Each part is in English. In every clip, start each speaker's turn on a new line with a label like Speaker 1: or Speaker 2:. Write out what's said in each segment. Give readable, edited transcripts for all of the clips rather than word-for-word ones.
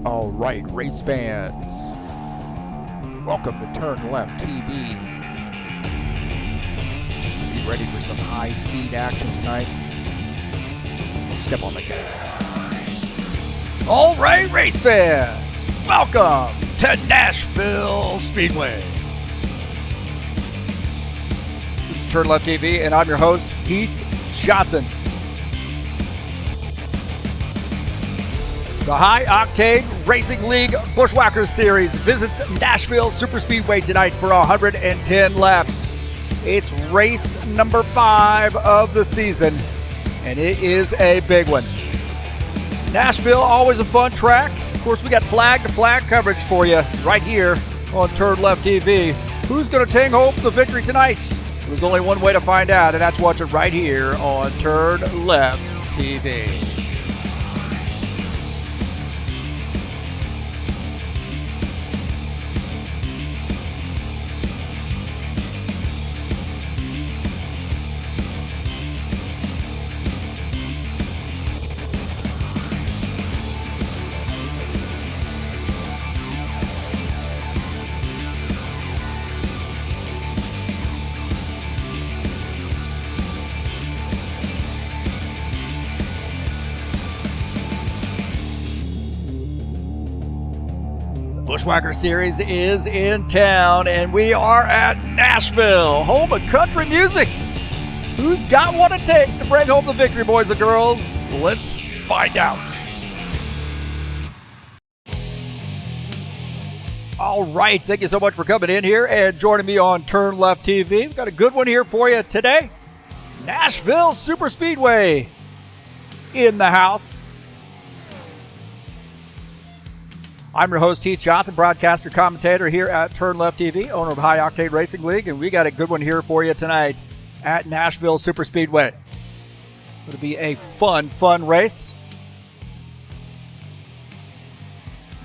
Speaker 1: All right, race fans, welcome to TurnLeftTV. You ready for some high-speed action tonight? Step on the gas. All right, race fans, welcome to Nashville Speedway. This is TurnLeftTV, and I'm your host, Heath Johnson. The High Octane Racing League Buschwackers Series visits Nashville Superspeedway tonight for 110 laps. It's race number 5 of the season, and it is a big one. Nashville, always a fun track. Of course, we got flag-to-flag coverage for you right here on TurnLeftTV. Who's going to take home the victory tonight? There's only one way to find out, and that's watch it right here on TurnLeftTV. Buschwackers Series is in town, and we are at Nashville, home of country music. Who's got what it takes to bring home the victory, boys and girls? Let's find out. All right, thank you so much for coming in here and joining me on TurnLeftTV. We've got a good one here for you today. Nashville Superspeedway in the house. I'm your host, Heath Johnson, broadcaster, commentator here at TurnLeftTV, owner of High Octane Racing League, and we got a good one here for you tonight at Nashville Superspeedway. It'll be a fun race.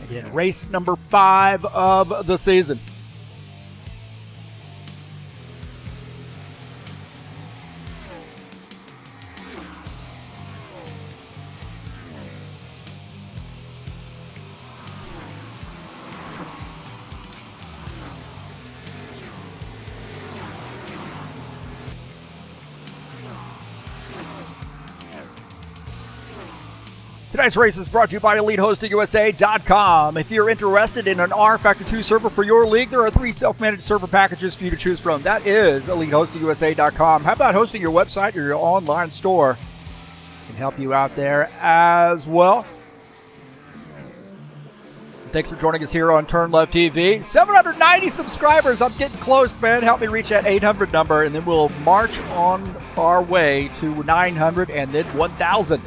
Speaker 1: Again, race number 5 of the season. Tonight's race is brought to you by EliteHostingUSA.com. If you're interested in an rFactor 2 server for your league, there are 3 self-managed server packages for you to choose from. That is EliteHostingUSA.com. How about hosting your website or your online store? Can help you out there as well. Thanks for joining us here on TurnLeftTV. 790 subscribers. I'm getting close, man. Help me reach that 800 number, and then we'll march on our way to 900 and then 1,000.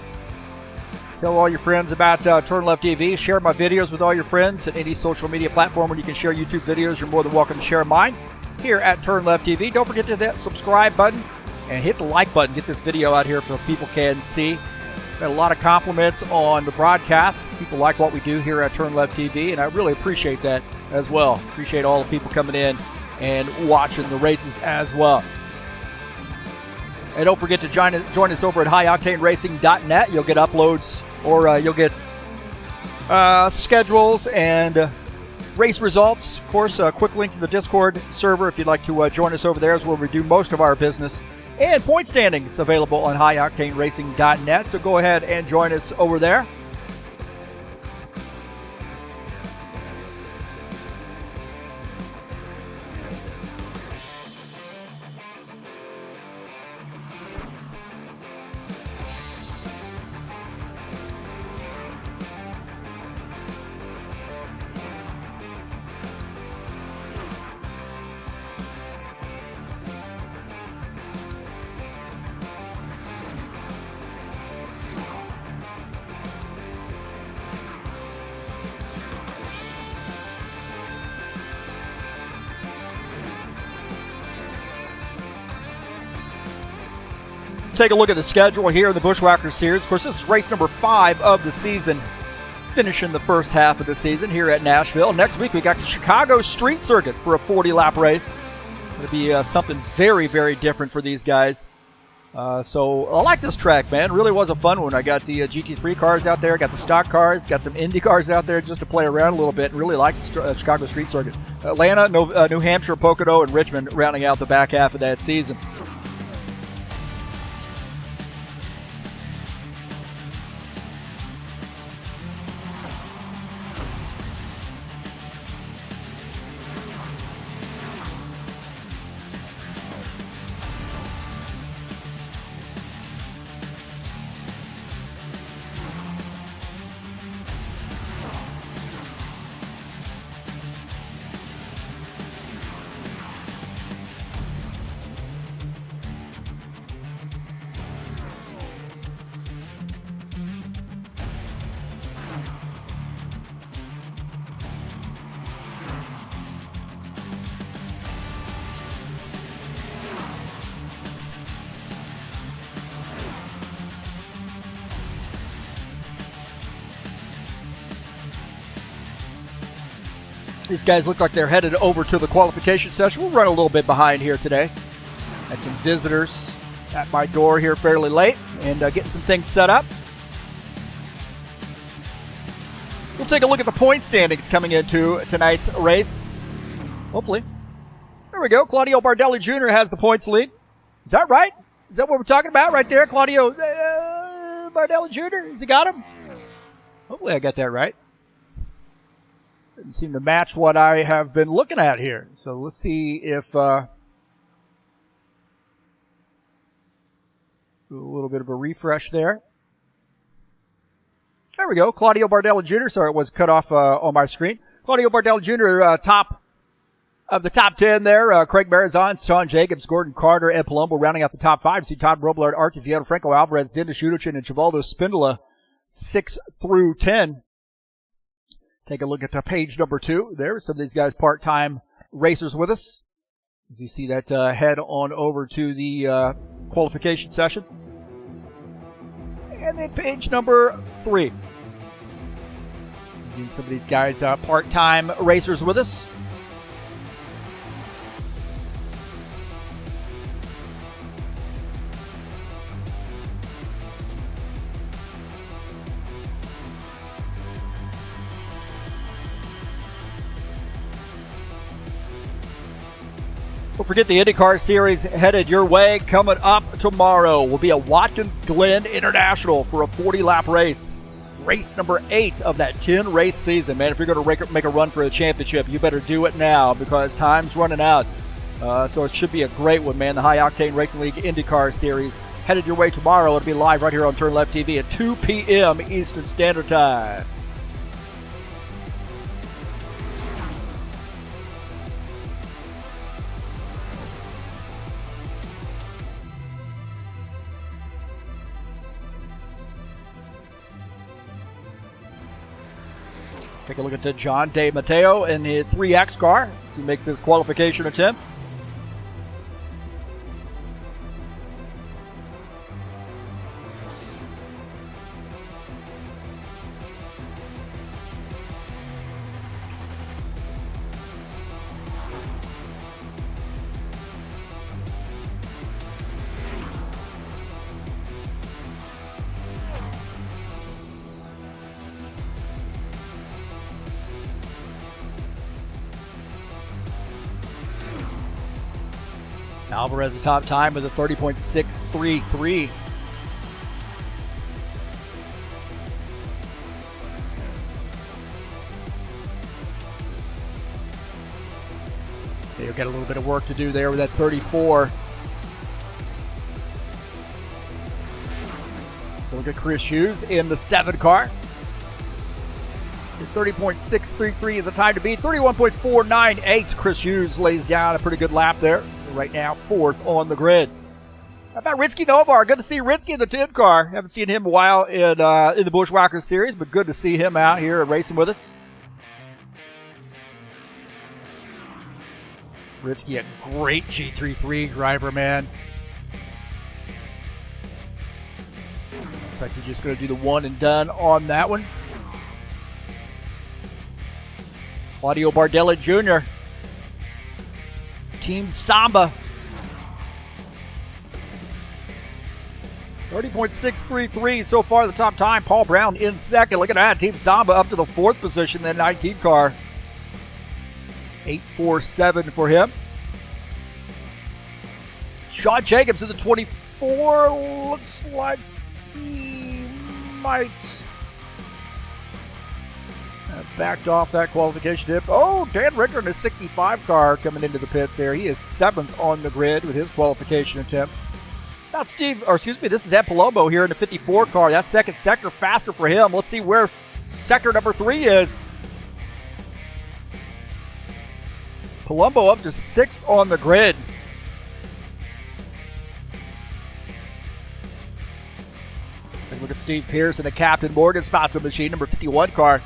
Speaker 1: Tell all your friends about TurnLeftTV. Share my videos with all your friends at any social media platform where you can share YouTube videos. You're more than welcome to share mine here at TurnLeftTV. Don't forget to hit that subscribe button and hit the like button. Get this video out here so people can see. Got a lot of compliments on the broadcast. People like what we do here at TurnLeftTV, and I really appreciate that as well. Appreciate all the people coming in and watching the races as well. And don't forget to join us over at highoctaneracing.net. You'll get uploads, or you'll get schedules and race results. Of course, a quick link to the Discord server if you'd like to join us over there, is where we do most of our business. And point standings available on highoctaneracing.net. So go ahead and join us over there. Take a look at the schedule here in the Buschwackers Series. Of course, this is race number 5 of the season, finishing the first half of the season here at Nashville. Next week, we got the Chicago Street Circuit for a 40-lap race. It'll be something very, very different for these guys. So I like this track, man. Really was a fun one. I got the GT3 cars out there, got the stock cars, got some Indy cars out there just to play around a little bit, and really like the Chicago Street Circuit. Atlanta, New Hampshire, Pocono, and Richmond rounding out the back half of that season. These guys look like they're headed over to the qualification session. We'll run a little bit behind here today. Had some visitors at my door here fairly late and getting some things set up. We'll take a look at the point standings coming into tonight's race. Hopefully. There we go. Claudio Bardelli Jr. has the points lead. Is that right? Is that what we're talking about right there? Claudio Bardelli Jr.? Has he got him? Hopefully I got that right. Doesn't seem to match what I have been looking at here. So let's see if do a little bit of a refresh there. There we go. Claudio Bardelli Jr. Sorry, it was cut off on my screen. Claudio Bardelli Jr. Top of the top 10 there. Craig Marizon, Sean Jacobs, Gordon Carter, Ed Palumbo rounding out the top 5. See Todd Robillard, Art Vieto, Franco Alvarez, Dennis Shudichin, and Chivaldo Spindola 6 through 10. Take a look at page number 2 there. Some of these guys part-time racers with us. As you see that head on over to the qualification session. And then page number 3. Some of these guys part-time racers with us. Don't forget the IndyCar Series headed your way. Coming up tomorrow will be a Watkins Glen International for a 40-lap race. Race number 8 of that 10-race season. Man, if you're going to make a run for a championship, you better do it now because time's running out. So it should be a great one, man. The High Octane Racing League IndyCar Series headed your way tomorrow. It'll be live right here on TurnLeft TV at 2 p.m. Eastern Standard Time. Take a look at John De Matteo in the 3X car as he makes his qualification attempt. Alvarez, the top time with a 30.633. They've got a little bit of work to do there with that 34. Look at Chris Hughes in the 7 car. 30.633 is the time to beat. 31.498. Chris Hughes lays down a pretty good lap there. Right now, 4th on the grid. How about Ritzky Novar? Good to see Ritzky in the 10 car. Haven't seen him a while in the Buschwackers series, but good to see him out here and racing with us. Ritzky, a great GT3 driver, man. Looks like he's just going to do the one and done on that one. Claudio Bardelli Jr. Team Samba. 30.633 so far, the top time. Paul Brown in second. Look at that. Team Samba up to the 4th position, that 19 car. 8.47 for him. Sean Jacobs in the 24. Looks like he might have backed off that qualification dip. Oh, Dan Ricker in the 65 car coming into the pits there. He is 7th on the grid with his qualification attempt. Now this is Ed Palumbo here in the 54 car. That second sector faster for him. Let's see where sector number 3 is. Palumbo up to 6th on the grid. And look at Steve Pierce in the Captain Morgan sponsor machine, number 51 car.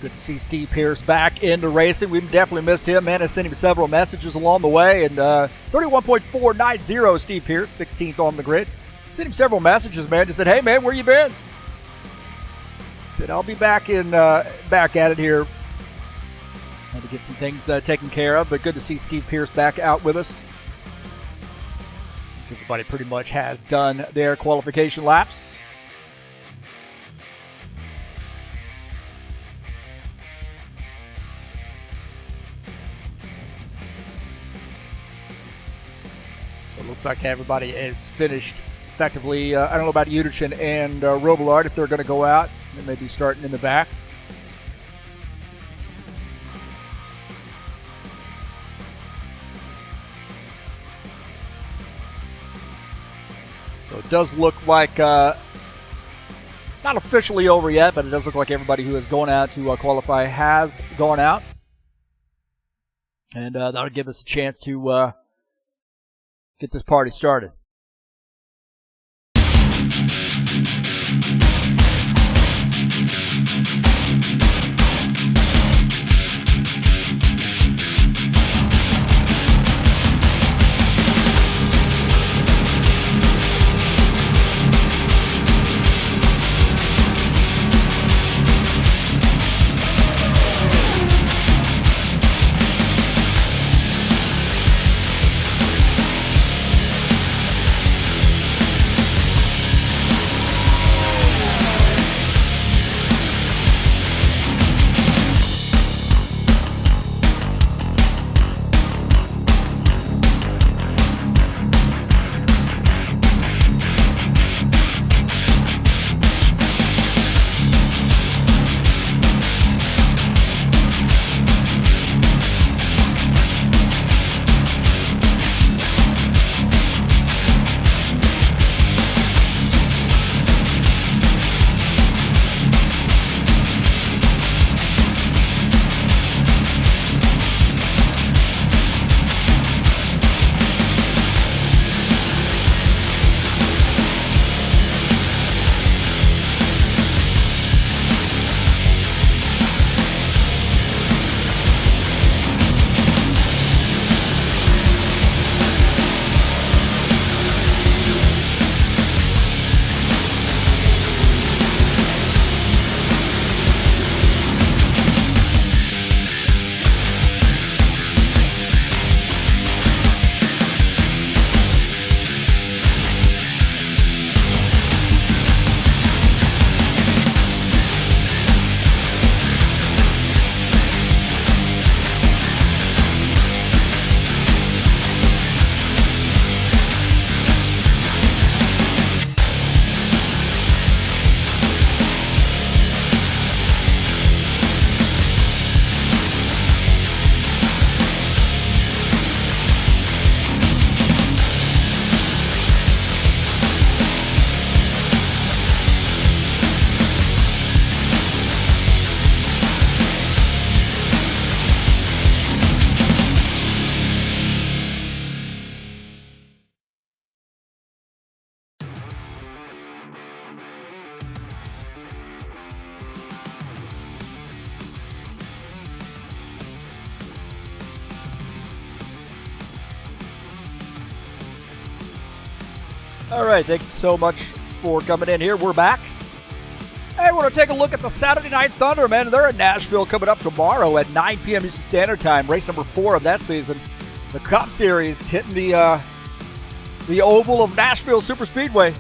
Speaker 1: Good to see Steve Pierce back into racing. We've definitely missed him, man. I sent him several messages along the way. And 31.490 Steve Pierce, 16th on the grid. Sent him several messages, man. Just said, hey, man, where you been? Said, I'll be back at it here. Had to get some things taken care of, but good to see Steve Pierce back out with us. Everybody pretty much has done their qualification laps. So it looks like everybody is finished effectively. I don't know about Uterchin and Robillard if they're going to go out. They may be starting in the back. So it does look like, not officially over yet, but it does look like everybody who is going out to qualify has gone out. And that'll give us a chance to get this party started. All right, thanks so much for coming in here. We're back. Hey, we're going to take a look at the Saturday Night Thunder, man. They're in Nashville coming up tomorrow at 9 p.m. Eastern Standard Time. Race number 4 of that season. The Cup Series hitting the oval of Nashville Superspeedway.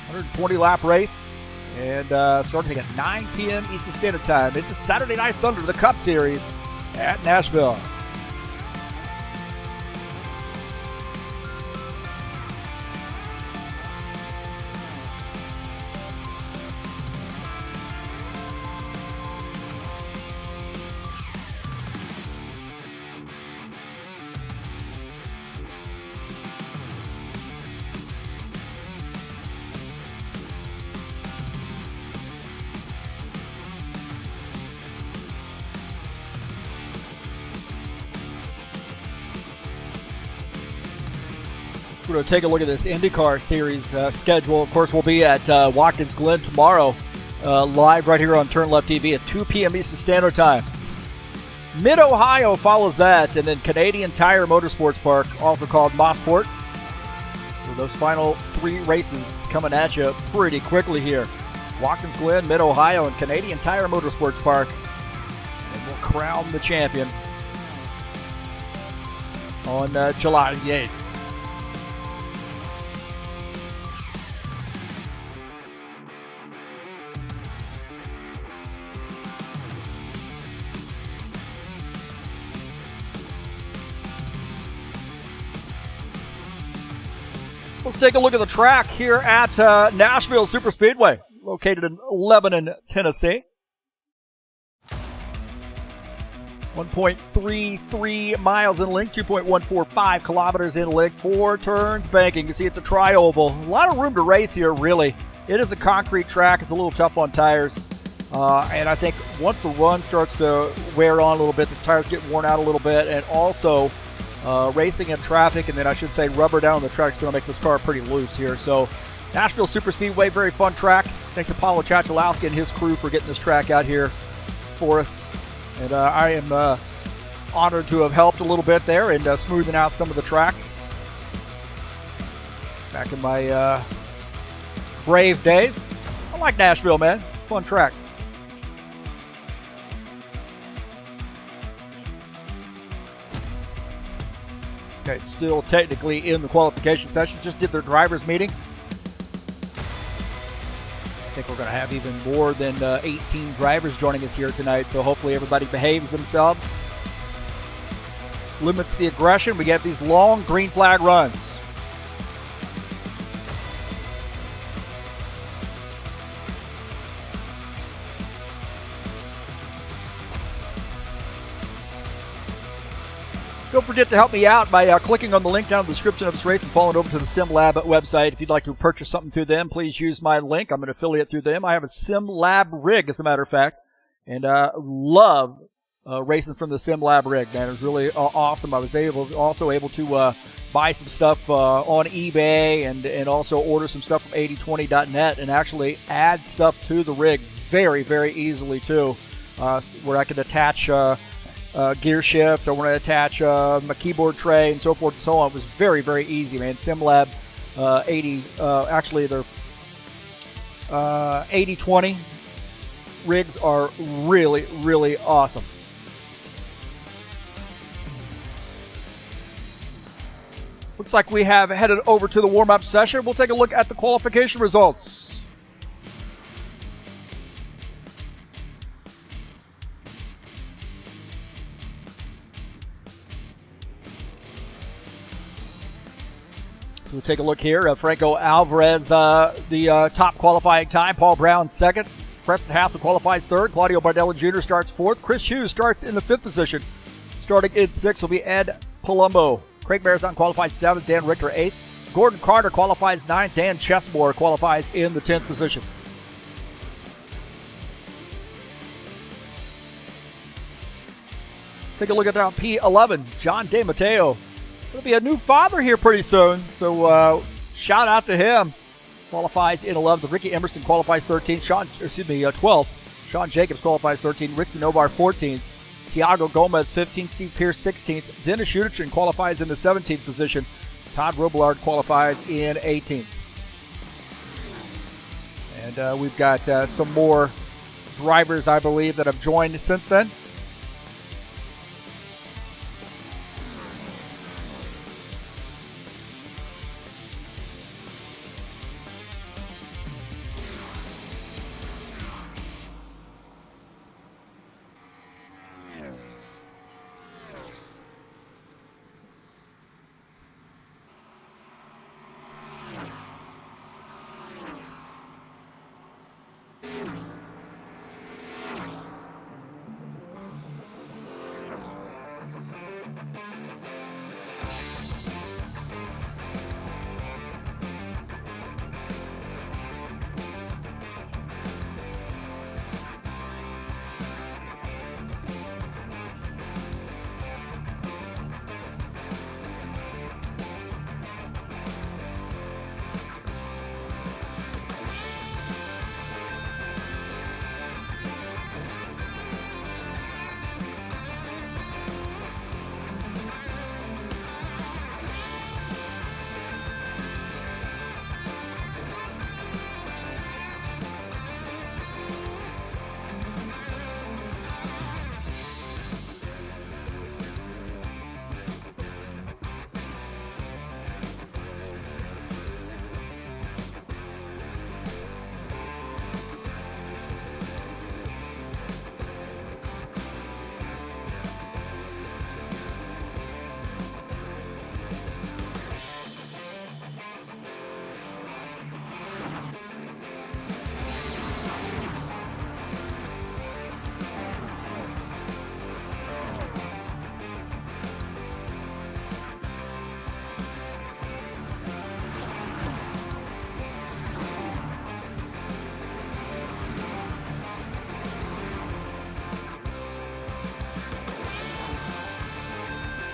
Speaker 1: 120 lap race, and starting at 9 p.m. Eastern Standard Time. This is Saturday Night Thunder, the Cup Series at Nashville. We're going to take a look at this IndyCar Series schedule. Of course, we'll be at Watkins Glen tomorrow, live right here on TurnLeftTV at 2 p.m. Eastern Standard Time. Mid-Ohio follows that, and then Canadian Tire Motorsports Park, also called Mossport. So those final 3 races coming at you pretty quickly here. Watkins Glen, Mid-Ohio, and Canadian Tire Motorsports Park. And we'll crown the champion on July the 8th. Let's take a look at the track here at Nashville Superspeedway, located in Lebanon, Tennessee. 1.33 miles in length, 2.145 kilometers in length, 4 turns banking. You see it's a tri-oval. A lot of room to race here, really. It is a concrete track. It's a little tough on tires. And I think once the run starts to wear on a little bit, these tires get worn out a little bit, and also racing in traffic, and then I should say rubber down on the track is going to make this car pretty loose here. So Nashville Superspeedway, very fun track. Thanks to Paulo Chachalowski and his crew for getting this track out here for us. And I am honored to have helped a little bit there and smoothing out some of the track. Back in my Brave days. I like Nashville, man. Fun track. Okay, still technically in the qualification session. Just did their drivers meeting. I think we're going to have even more than 18 drivers joining us here tonight, so hopefully everybody behaves themselves. Limits the aggression. We get these long green flag runs. Don't forget to help me out by clicking on the link down in the description of this race and following over to the SimLab website. If you'd like to purchase something through them, please use my link. I'm an affiliate through them. I have a SimLab rig, as a matter of fact, and love racing from the SimLab rig, man. It was really awesome. I was also able to buy some stuff on eBay and also order some stuff from 8020.net and actually add stuff to the rig very, very easily, too, where I could attach gear shift, I want to attach my keyboard tray and so forth and so on. It was very, very easy, man. SimLab 80, actually their 8020 rigs are really, really awesome. Looks like we have headed over to the warm-up session. We'll take a look at the qualification results. We'll take a look here. Franco Alvarez, the top qualifying time. Paul Brown, second. Preston Hassel qualifies third. Claudio Bardella Jr. starts fourth. Chris Hughes starts in the 5th position. Starting in 6th will be Ed Palumbo. Craig Marizon qualifies 7th. Dan Richter 8th. Gordon Carter qualifies 9th. Dan Chesmore qualifies in the 10th position. Take a look at P11. John DeMatteo. Going to be a new father here pretty soon, so shout out to him. Qualifies in 11th. Ricky Emerson qualifies 13th. 12th. Sean Jacobs qualifies 13th. Risky Nobar 14th. Tiago Gomez 15th. Steve Pierce 16th. Dennis Schudertchen qualifies in the 17th position. Todd Robillard qualifies in 18th. And we've got some more drivers, I believe, that have joined since then.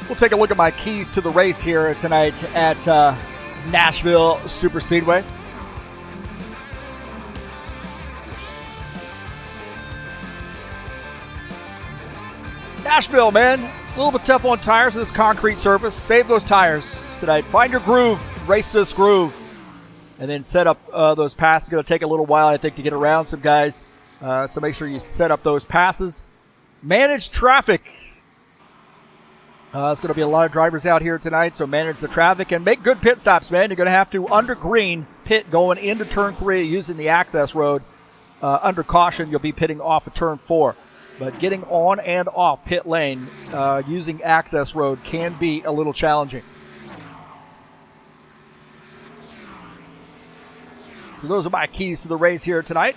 Speaker 1: We'll take a look at my keys to the race here tonight at Nashville Superspeedway. Nashville, man, a little bit tough on tires with this concrete surface. Save those tires tonight. Find your groove, race this groove, and then set up those passes. It's going to take a little while, I think, to get around some guys. So make sure you set up those passes. Manage traffic. It's going to be a lot of drivers out here tonight, so manage the traffic and make good pit stops, man. You're going to have to under green pit going into turn 3 using the access road. Under caution, you'll be pitting off of turn 4. But getting on and off pit lane using access road can be a little challenging. So those are my keys to the race here tonight.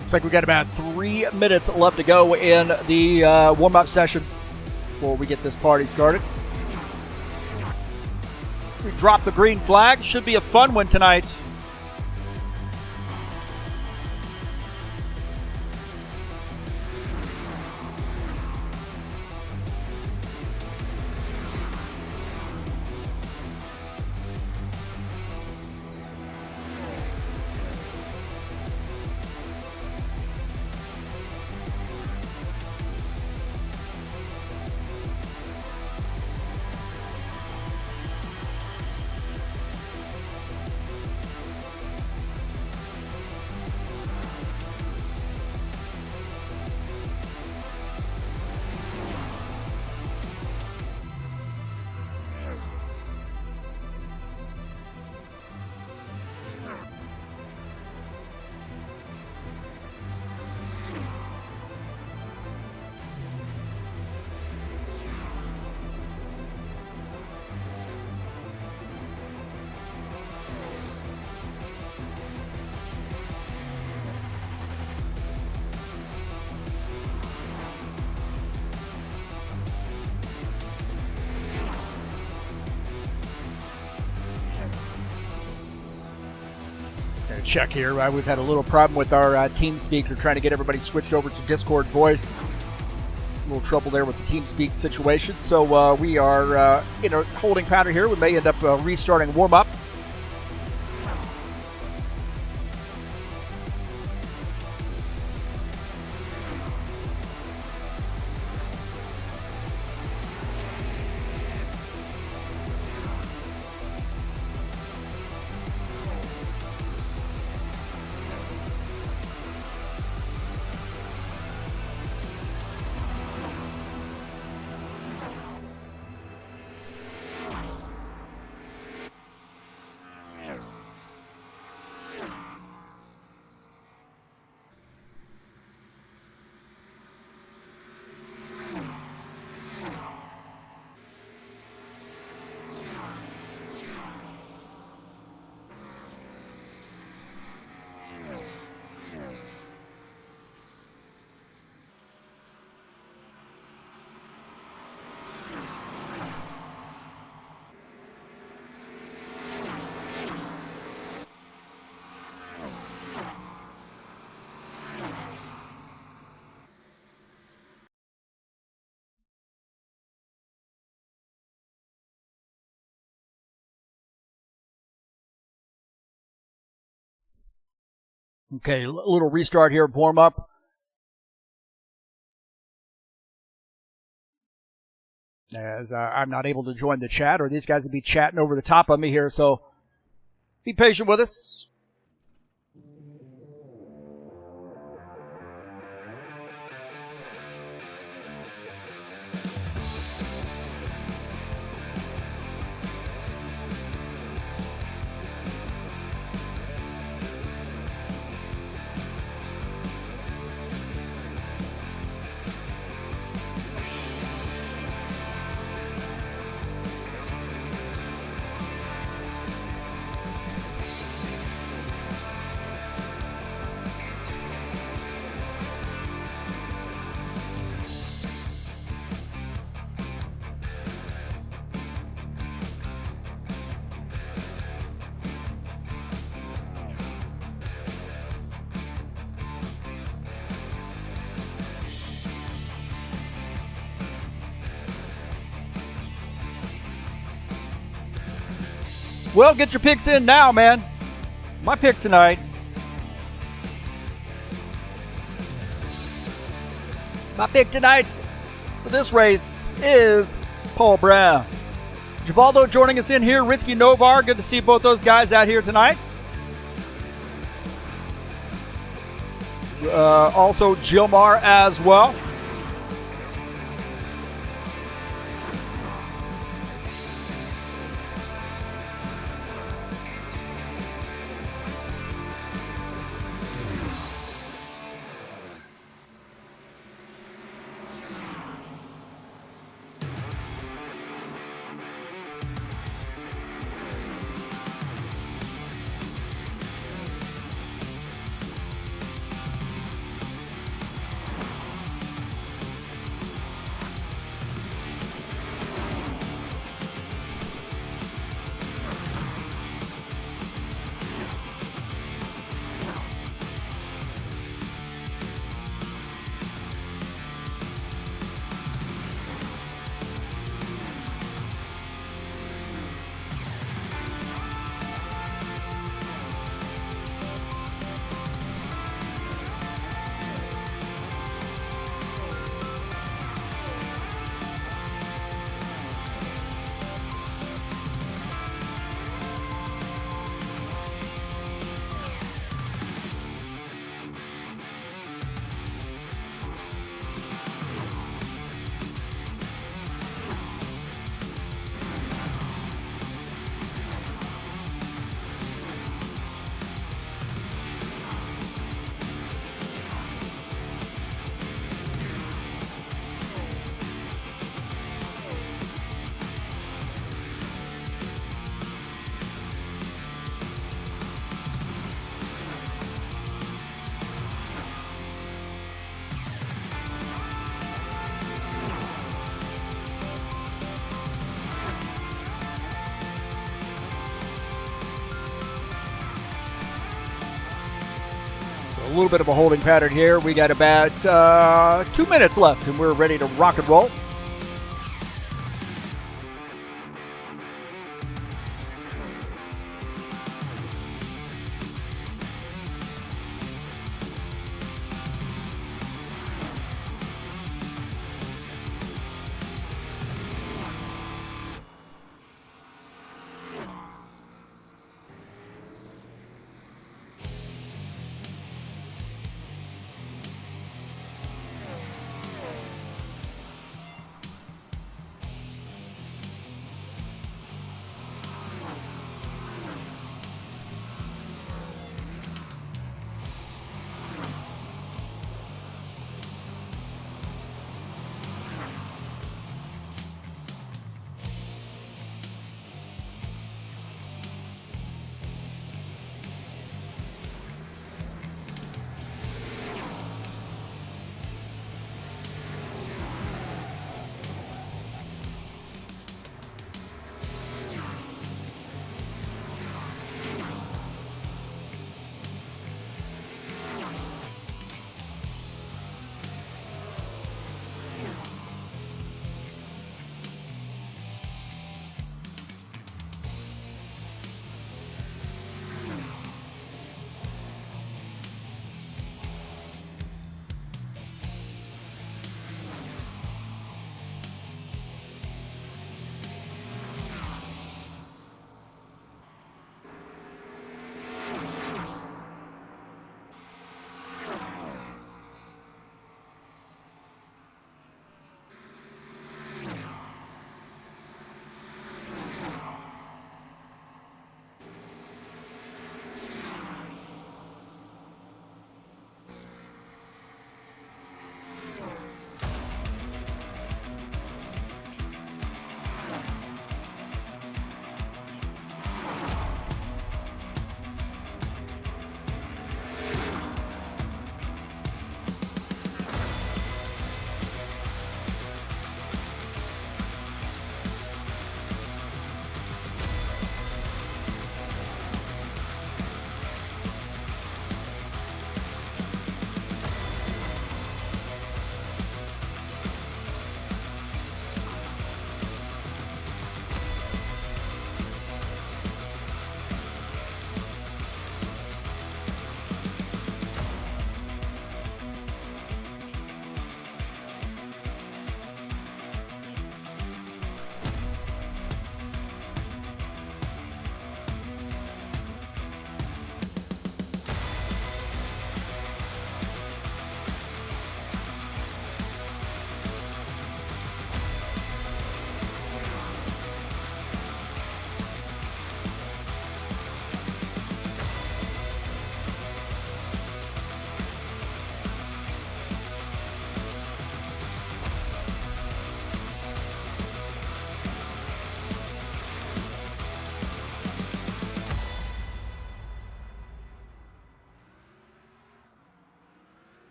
Speaker 1: Looks like we got about 3 minutes left to go in the warm-up session before we get this party started. We drop the green flag. Should be a fun one tonight. Check here. We've had a little problem with our TeamSpeak. We're trying to get everybody switched over to Discord voice. A little trouble there with the TeamSpeak situation. So we are in a holding pattern here. We may end up restarting warm-up. Okay, a little restart here, warm up. As I'm not able to join the chat, or these guys would be chatting over the top of me here, so be patient with us. Well, get your picks in now, man. My pick tonight. My pick tonight for this race is Paul Brown. Givaldo joining us in here. Ritzky Novar. Good to see both those guys out here tonight. Also Gilmar as well. A little bit of a holding pattern here. We got about 2 minutes left, and we're ready to rock and roll.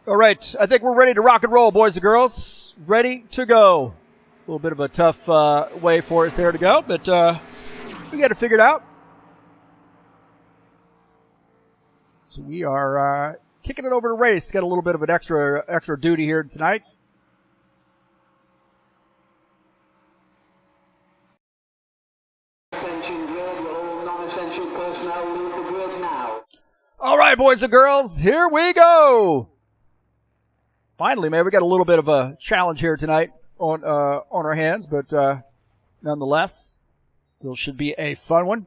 Speaker 1: All right, I think we're ready to rock and roll, boys and girls. Ready to go. A little bit of a tough way for us there to go, but we got it figured out. So we are kicking it over to Race. Got a little bit of an extra duty here tonight.
Speaker 2: Attention grid, will all non-essential personnel leave the grid now.
Speaker 1: All right, boys and girls, here we go. Finally, man, we got a little bit of a challenge here tonight on our hands, but nonetheless, still should be a fun one.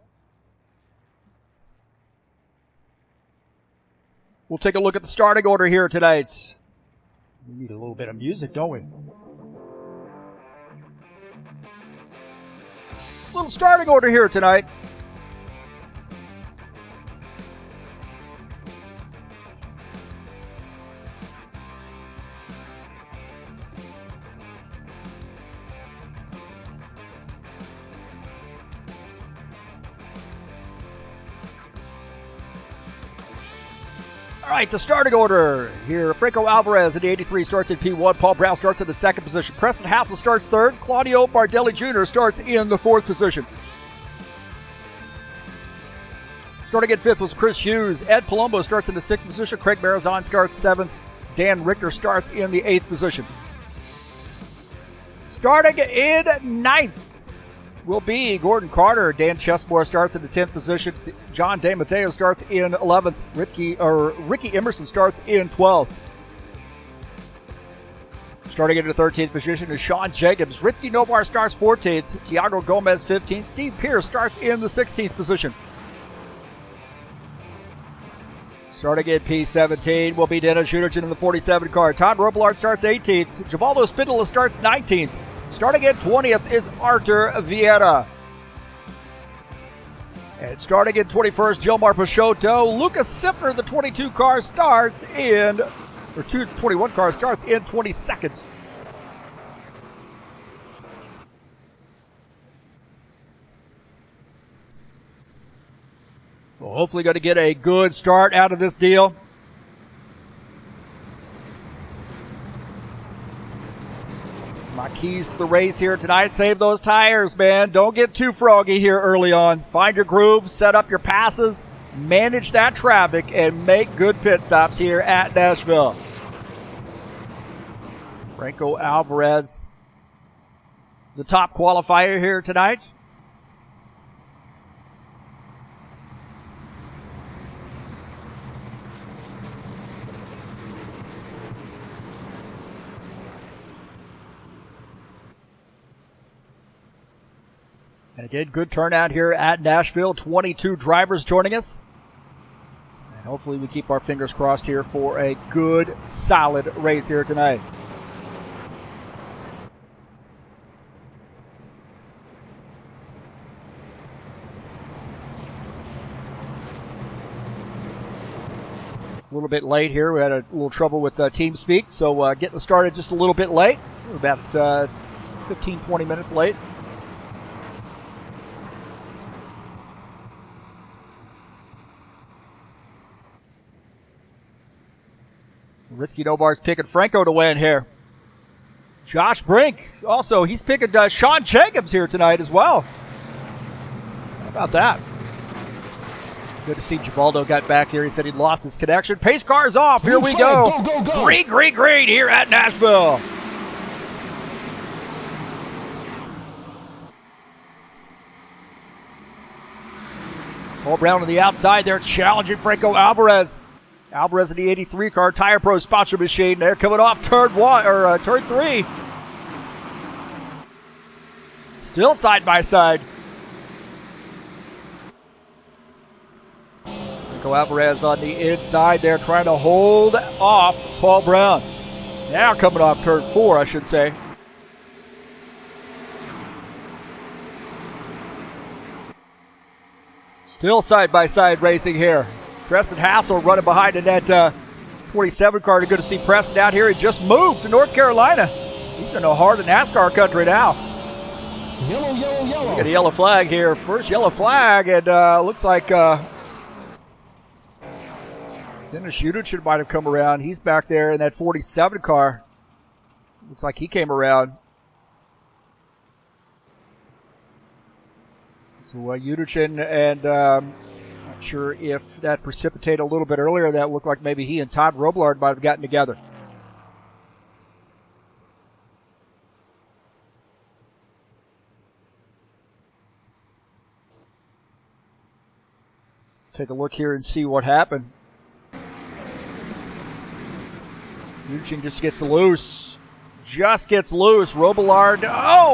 Speaker 1: We'll take a look at the starting order here tonight. We need a little bit of music, don't we? Little starting order here tonight. All right, the starting order here. Franco Alvarez in the 83 starts in P1. Paul Brown starts in the second position. Preston Hassel starts third. Claudio Bardelli Jr. starts in the fourth position. Starting at fifth was Chris Hughes. Ed Palumbo starts in the sixth position. Craig Marazon starts seventh. Dan Richter starts in the eighth position. Starting in ninth will be Gordon Carter. Dan Chesmore starts in the 10th position. John DeMatteo starts in 11th. Ricky Emerson starts in 12th. Starting in the 13th position is Sean Jacobs. Ritzky Nobar starts 14th. Tiago Gomez 15th. Steve Pierce starts in the 16th position. Starting in P17 will be Dennis Schuderchen in the 47 car. Todd Robillard starts 18th. Givaldo Spindola starts 19th. Starting at 20th is Artur Vieira. And starting at 21st, Gilmar Peixoto. Lucas Siffner, the 22 car, starts in, or 21 car starts in 22nd. So hopefully going to get a good start out of this deal. My keys to the race here tonight, save those tires, man. Don't get too froggy here early on. Find your groove, set up your passes, manage that traffic, and make good pit stops here at Nashville. Franco Alvarez, the top qualifier here tonight. And again, good turnout here at Nashville. 22 drivers joining us. And hopefully we keep our fingers crossed here for a good, solid race here tonight. A little bit late here. We had a little trouble with TeamSpeak, so getting started just a little bit late. We're about 15, 20 minutes late. Ritzky Nobar's picking Franco to win here. Josh Brink, also, he's picking Sean Jacobs here tonight as well. How about that? Good to see Givaldo got back here. He said he'd lost his connection. Pace car's off. Here we go.
Speaker 2: Go.
Speaker 1: Green here at Nashville. Paul Brown on the outside there challenging Franco Alvarez. Alvarez in the 83 car, Tire Pro sponsor machine. They're coming off turn 3. Still side by side. Franco Alvarez on the inside there trying to hold off Paul Brown. Now coming off turn 4, I should say. Still side by side racing here. Preston Hassel running behind in that 27 car. Good to see Preston out here. He just moved to North Carolina. He's in the heart of NASCAR country now.
Speaker 2: Yellow.
Speaker 1: Got a yellow flag here. First yellow flag, and looks like Dennis Schuderchen might have come around. He's back there in that 47 car. Looks like he came around. So Schuderchen and Sure if that precipitated a little bit earlier. That looked like maybe he and Todd Robillard might have gotten together. Take a look here and see what happened. Yuching just gets loose. Robillard,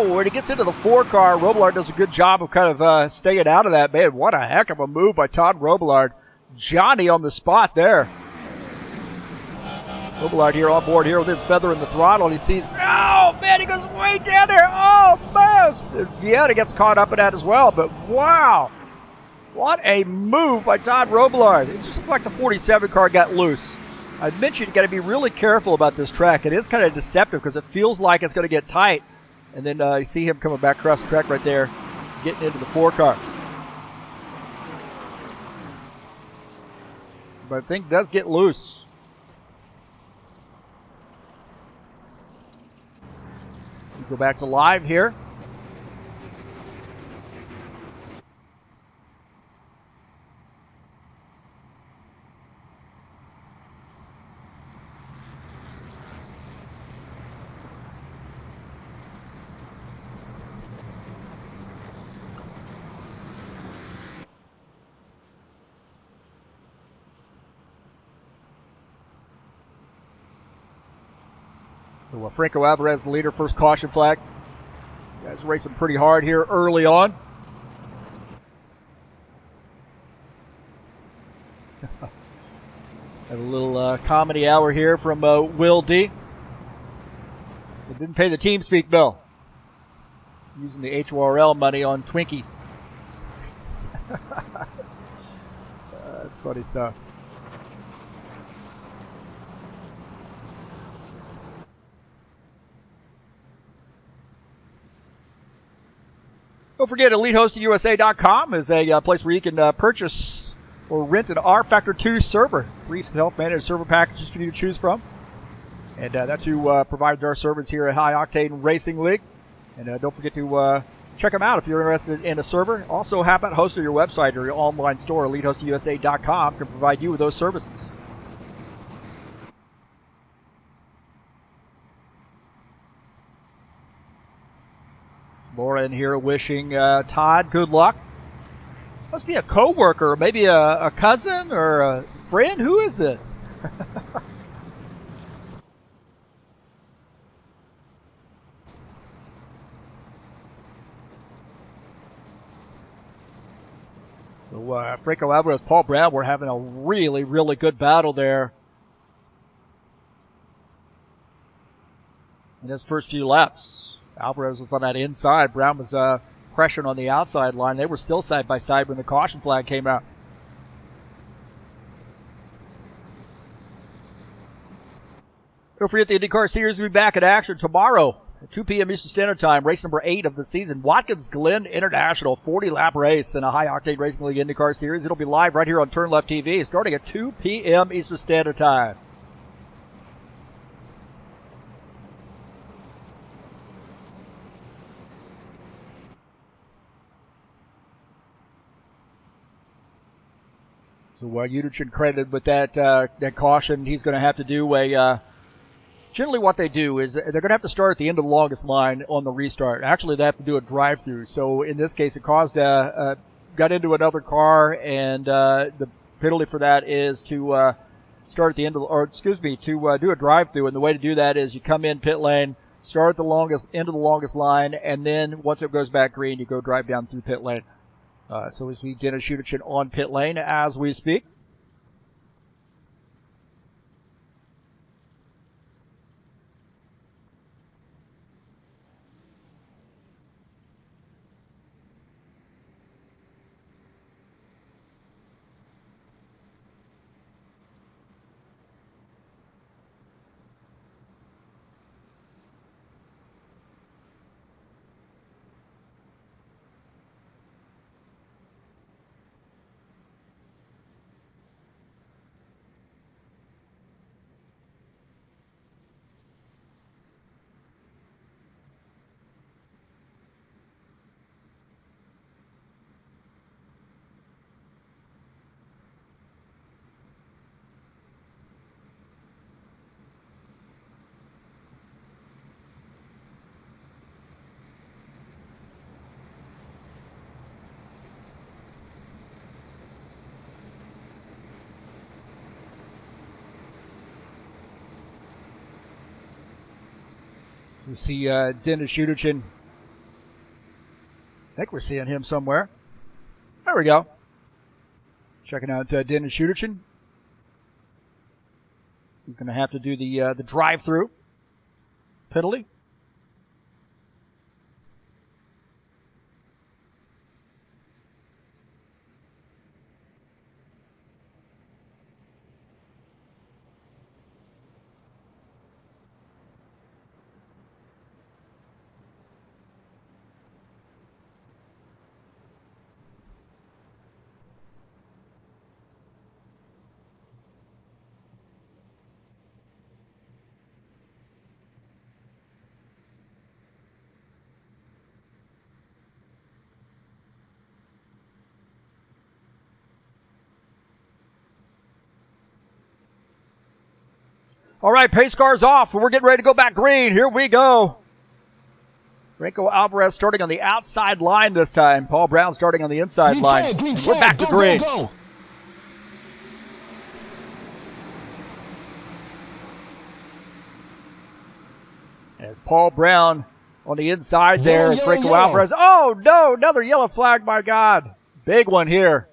Speaker 1: when he gets into the 4-car, Robillard does a good job of kind of staying out of that. Man, what a heck of a move by Todd Robillard. Johnny on the spot there. Robillard here on board here with him feathering the throttle. And he sees, he goes way down there. Oh, man. Vieta gets caught up in that as well. But wow, what a move by Todd Robillard. It just looked like the 47 car got loose. I mentioned you got to be really careful about this track. It is kind of deceptive because it feels like it's going to get tight. And then you see him coming back across the track right there, getting into the 4-car. But I think it does get loose. We go back to live here. So Franco Alvarez, the leader, first caution flag. Guys racing pretty hard here early on. Had a little comedy hour here from Will D. So didn't pay the TeamSpeak bill. Using the HORL money on Twinkies. That's funny stuff. Don't forget, EliteHostingUSA.com is a place where you can purchase or rent an rFactor 2 server. 3 self-managed server packages for you to choose from. And that's who provides our servers here at High Octane Racing League. And don't forget to check them out if you're interested in a server. Also, how about hosting your website or your online store, EliteHostingUSA.com, can provide you with those services. Laura in here wishing Todd good luck. Must be a co-worker, maybe a cousin or a friend. Who is this? So, Franco Alvarez, Paul Brown were having a really, really good battle there in his first few laps. Alvarez was on that inside. Brown was pressuring on the outside line. They were still side by side when the caution flag came out. Don't forget the IndyCar Series will be back in action tomorrow at 2 p.m. Eastern Standard Time. Race number 8 of the season. Watkins Glen International, 40-lap race in a High Octane Racing League IndyCar Series. It'll be live right here on TurnLeftTV starting at 2 p.m. Eastern Standard Time. So Yudichyn credited with that caution. He's going to have to do generally what they do is they're going to have to start at the end of the longest line on the restart. Actually, they have to do a drive-through. So in this case, it caused got into another car, and the penalty for that is to start at the end of, to do a drive-through. And the way to do that is you come in pit lane, start at the end of the longest line, and then once it goes back green, you go drive down through pit lane. So as we Dennis Yudichyn on pit lane as we speak. We see Dennis Shudichin. I think we're seeing him somewhere. There we go. Checking out Dennis Shudichin. He's going to have to do the drive-through penalty. All right, pace car's off. We're getting ready to go back green. Here we go. Franco Alvarez starting on the outside line this time. Paul Brown starting on the inside line. We're back to green.
Speaker 3: Go.
Speaker 1: As Paul Brown on the inside there.
Speaker 3: Yellow,
Speaker 1: Franco
Speaker 3: yellow.
Speaker 1: Alvarez. Oh, no, another yellow flag, my God. Big one here.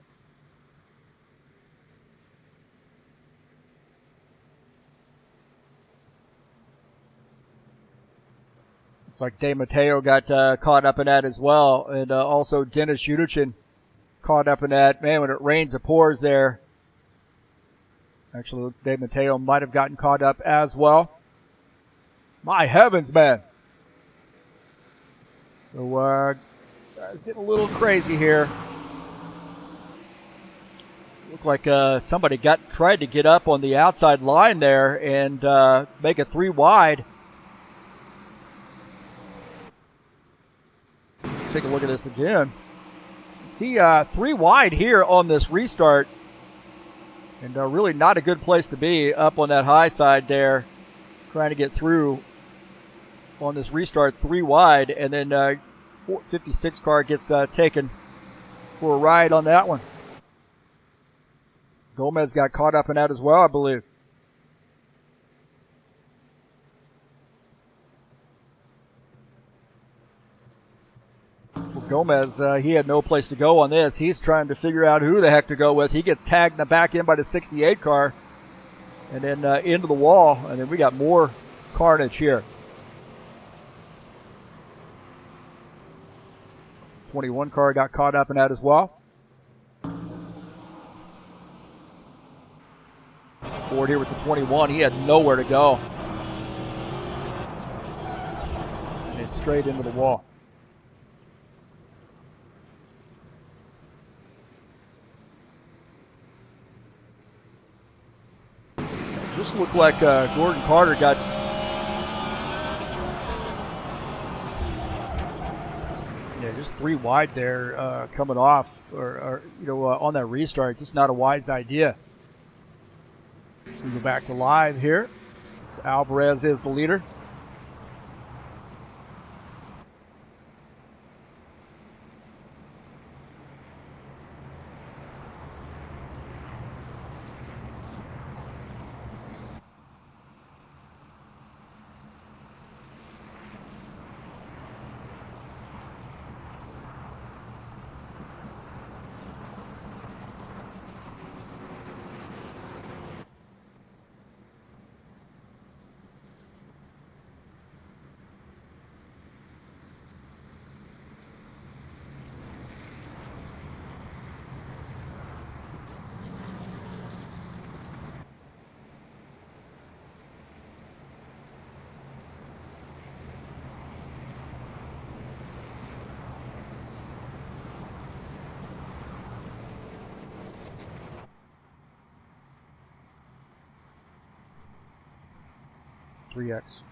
Speaker 1: Looks like De Matteo got caught up in that as well. And also Dennis Shudichin caught up in that. Man, when it rains, it pours there. Actually, De Matteo might have gotten caught up as well. My heavens, man. So, guys getting a little crazy here. Looked like somebody tried to get up on the outside line there and make it 3 wide. Take a look at this again. See 3 wide here on this restart. And really not a good place to be up on that high side there. Trying to get through on this restart 3 wide. And then 56 car gets taken for a ride on that one. Gomez got caught up in that as well, I believe. Gomez, he had no place to go on this. He's trying to figure out who the heck to go with. He gets tagged in the back end by the 68 car and then into the wall. And then we got more carnage here. 21 car got caught up in that as well. Ford here with the 21. He had nowhere to go. And it's straight into the wall. Just looked like Gordon Carter got just 3 wide there coming off or on that restart. Just not a wise idea. We go back to live here. So Alvarez is the leader. .3x.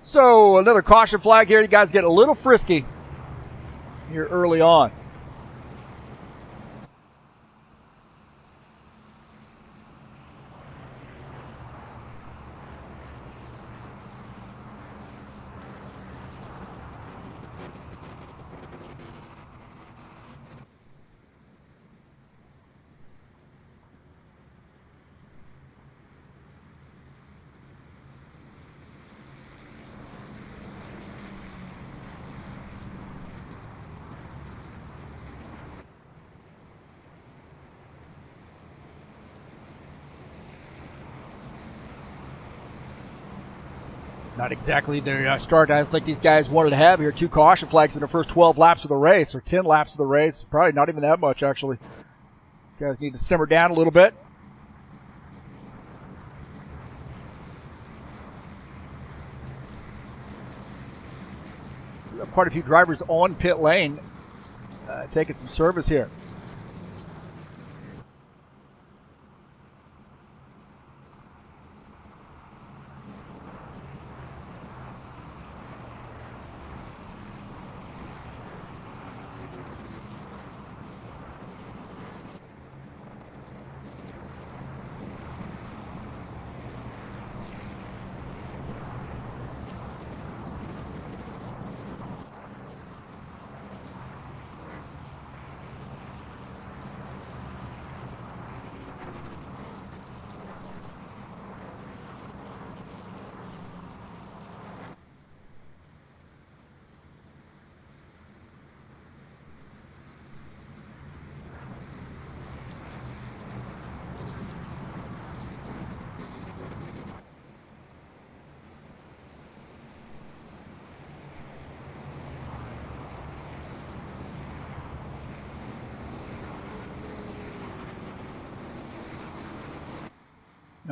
Speaker 1: So another caution flag here. You guys get a little frisky. here early on. Not exactly the start I think these guys wanted to have here. 2 caution flags in the first 12 laps of the race, or 10 laps of the race. Probably not even that much, actually. You guys need to simmer down a little bit. We have quite a few drivers on pit lane taking some service here.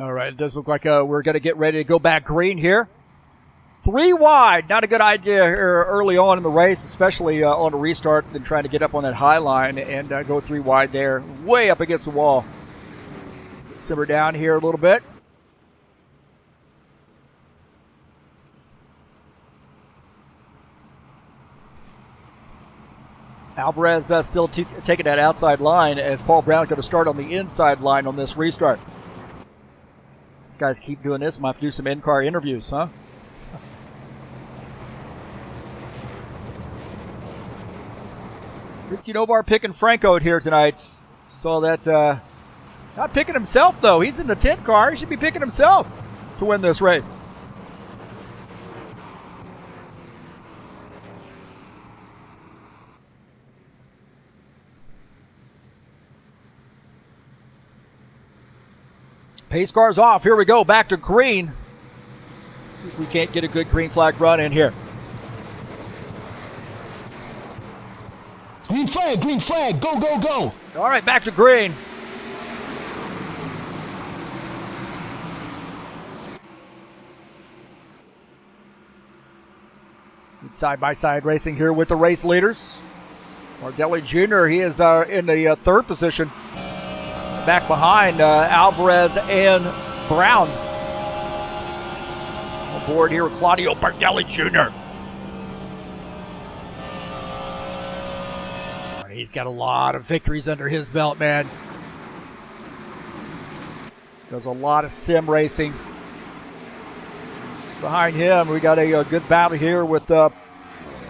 Speaker 1: All right, it does look like we're going to get ready to go back green here. 3 wide, not a good idea here early on in the race, especially on a restart, than trying to get up on that high line and go 3 wide there, way up against the wall. Simmer down here a little bit. Alvarez still taking that outside line as Paul Brown going to start on the inside line on this restart. These guys keep doing this. Might have to do some in-car interviews, huh? Rizky Novar picking Franco here tonight. Saw that. Not picking himself, though. He's in the 10 car. He should be picking himself to win this race. Pace car's off. Here we go. Back to green. See if we can't get a good green flag run in here.
Speaker 3: Green flag, go, go, go.
Speaker 1: All right, back to green. Side-by-side racing here with the race leaders. Mardelli Jr., he is in the 3rd position. Back behind Alvarez and Brown. On board here with Claudio Bardelli Jr. He's got a lot of victories under his belt, man. Does a lot of sim racing. Behind him, we got a good battle here with Ed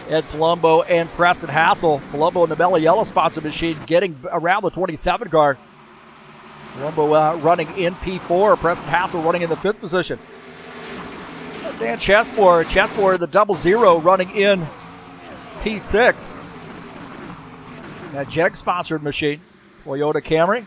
Speaker 1: Palumbo and Preston Hassel. Palumbo in the Bella Yellow sponsor machine getting around the 27 car. Palumbo running in P4. Preston Hassel running in the 5th position. Dan Chessmore, the 00 running in P6. That Jeg sponsored machine. Toyota Camry.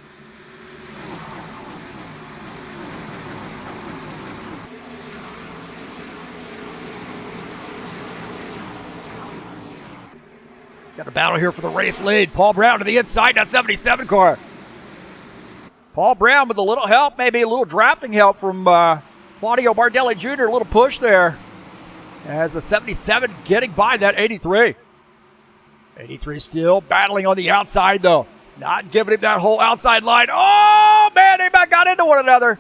Speaker 1: Got a battle here for the race lead. Paul Brown to the inside, that 77 car. Paul Brown with a little help, maybe a little drafting help from Claudio Bardelli Jr. A little push there. As the 77 getting by that 83. 83 still battling on the outside, though. Not giving him that whole outside line. Oh, man, they got into one another.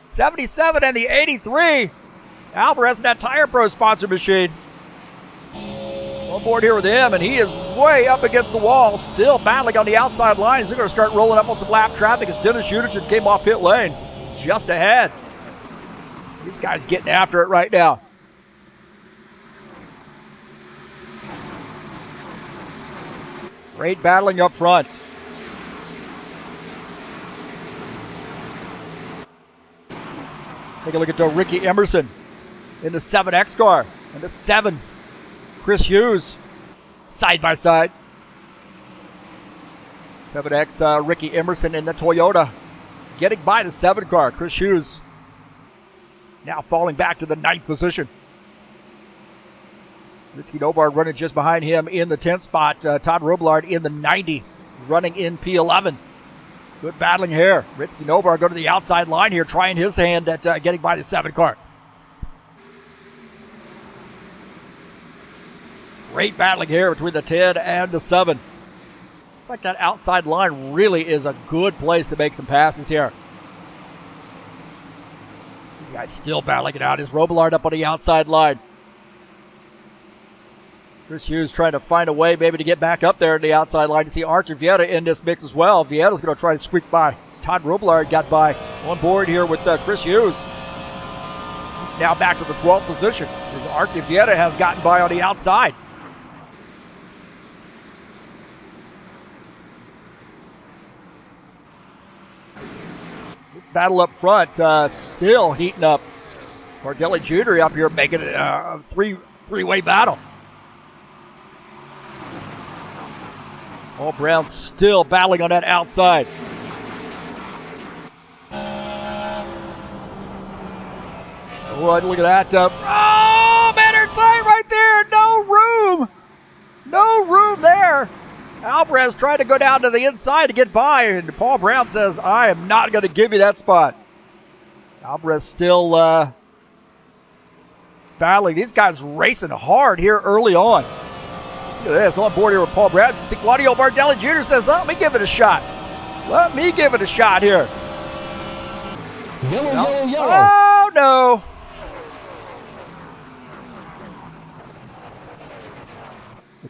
Speaker 1: 77 and the 83. Alvarez in that Tire Pro sponsor machine. On board here with him, and he is way up against the wall, still battling on the outside lines. They're going to start rolling up on some lap traffic as Dennis Udichin came off pit lane, just ahead. These guys getting after it right now. Great battling up front. Take a look at Ricky Emerson in the 7X car. And the 7, Chris Hughes, side by side. 7X Ricky Emerson in the Toyota, getting by the 7 car. Chris Hughes now falling back to the 9th position. Ritsky Novard running just behind him in the 10th spot. Todd Robillard in the 90, running in P11. Good battling here. Ritsky Novard going to the outside line here, trying his hand at getting by the 7 car. Great battling here between the 10 and the 7. Looks like that outside line really is a good place to make some passes here. These guys still battling it out. Is Robillard up on the outside line? Chris Hughes trying to find a way maybe to get back up there in the outside line. To see Archer Vieta in this mix as well. Vieta's going to try to squeak by. Todd Robillard got by on board here with Chris Hughes. Now back to the 12th position. Archer Vieta has gotten by on the outside. This battle up front still heating up. Bardelli Jr. up here making it a three-way battle. Paul Brown still battling on that outside. Oh, look at that. Oh, man, they're tight right there. No room. No room there. Alvarez tried to go down to the inside to get by, and Paul Brown says, I am not going to give you that spot. Alvarez still battling. These guys racing hard here early on. Look at this, on board here with Paul Brown. See Claudio Bardelli Jr. says, let me give it a shot. Let me give it a shot here.
Speaker 3: Yellow.
Speaker 1: Oh, no.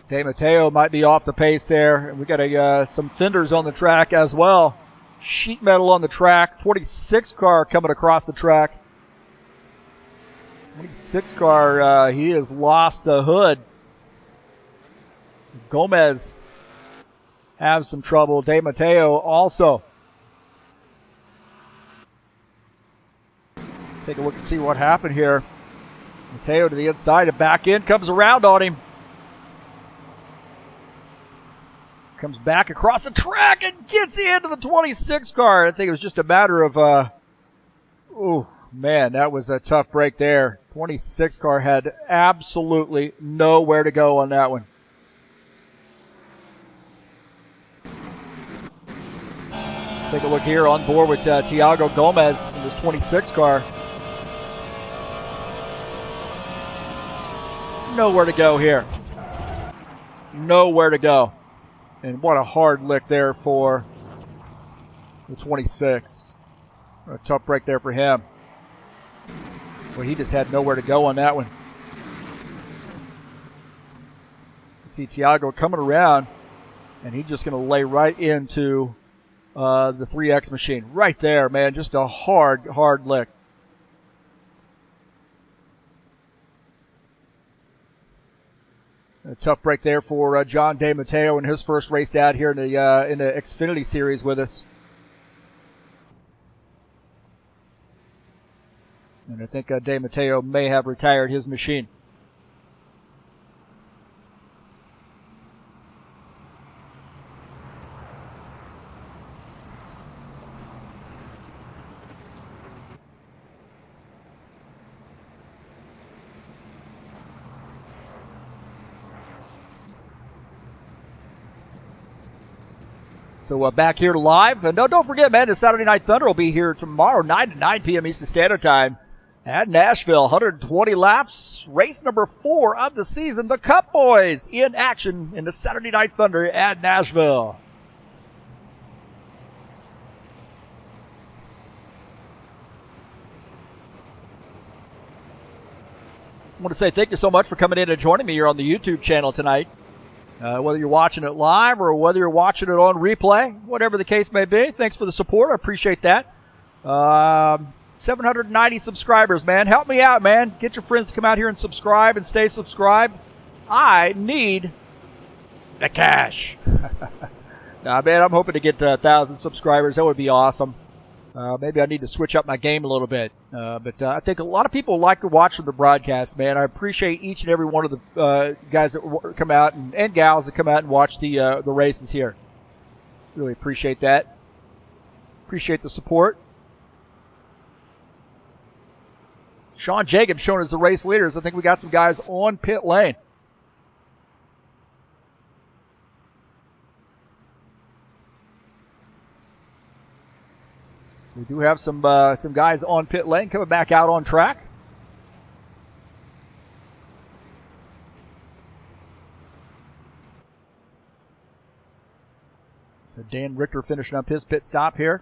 Speaker 1: De Matteo might be off the pace there. We got some fenders on the track as well. Sheet metal on the track. 26 car coming across the track. 26 car, he has lost a hood. Gomez has some trouble. De Matteo also. Take a look and see what happened here. Matteo to the inside and back in, comes around on him. Comes back across the track and gets into the 26 car. I think it was just a matter of, oh man, that was a tough break there. 26 car had absolutely nowhere to go on that one. Take a look here on board with Thiago Gomez in this 26 car. Nowhere to go here. Nowhere to go. And what a hard lick there for the 26. A tough break there for him. Well, he just had nowhere to go on that one. You see Thiago coming around, and he's just going to lay right into the 3X machine. Right there, man. Just a hard lick. A tough break there for John De Matteo in his first race out here in the Xfinity series with us. And I think De Matteo may have retired his machine. So back here live. And don't forget, man, the Saturday Night Thunder will be here tomorrow, 9 to 9 p.m. Eastern Standard Time at Nashville. 120 laps. Race number 4 of the season. The Cup Boys in action in the Saturday Night Thunder at Nashville. want to say thank you so much for coming in and joining me here on the YouTube channel tonight. Whether you're watching it live or whether you're watching it on replay, whatever the case may be, thanks for the support. I appreciate that. 790 subscribers, man. Help me out, man. Get your friends to come out here and subscribe and stay subscribed. I need the cash. Nah, man, I'm hoping to get 1,000 subscribers. That would be awesome. Maybe I need to switch up my game a little bit. But I think a lot of people like to watch the broadcast, man. I appreciate each and every one of the guys that come out and gals that come out and watch the races here. Really appreciate that. Appreciate the support. Sean Jacobs showing as the race leaders. I think we got some guys on pit lane. We do have some guys on pit lane coming back out on track. So Dan Richter finishing up his pit stop here.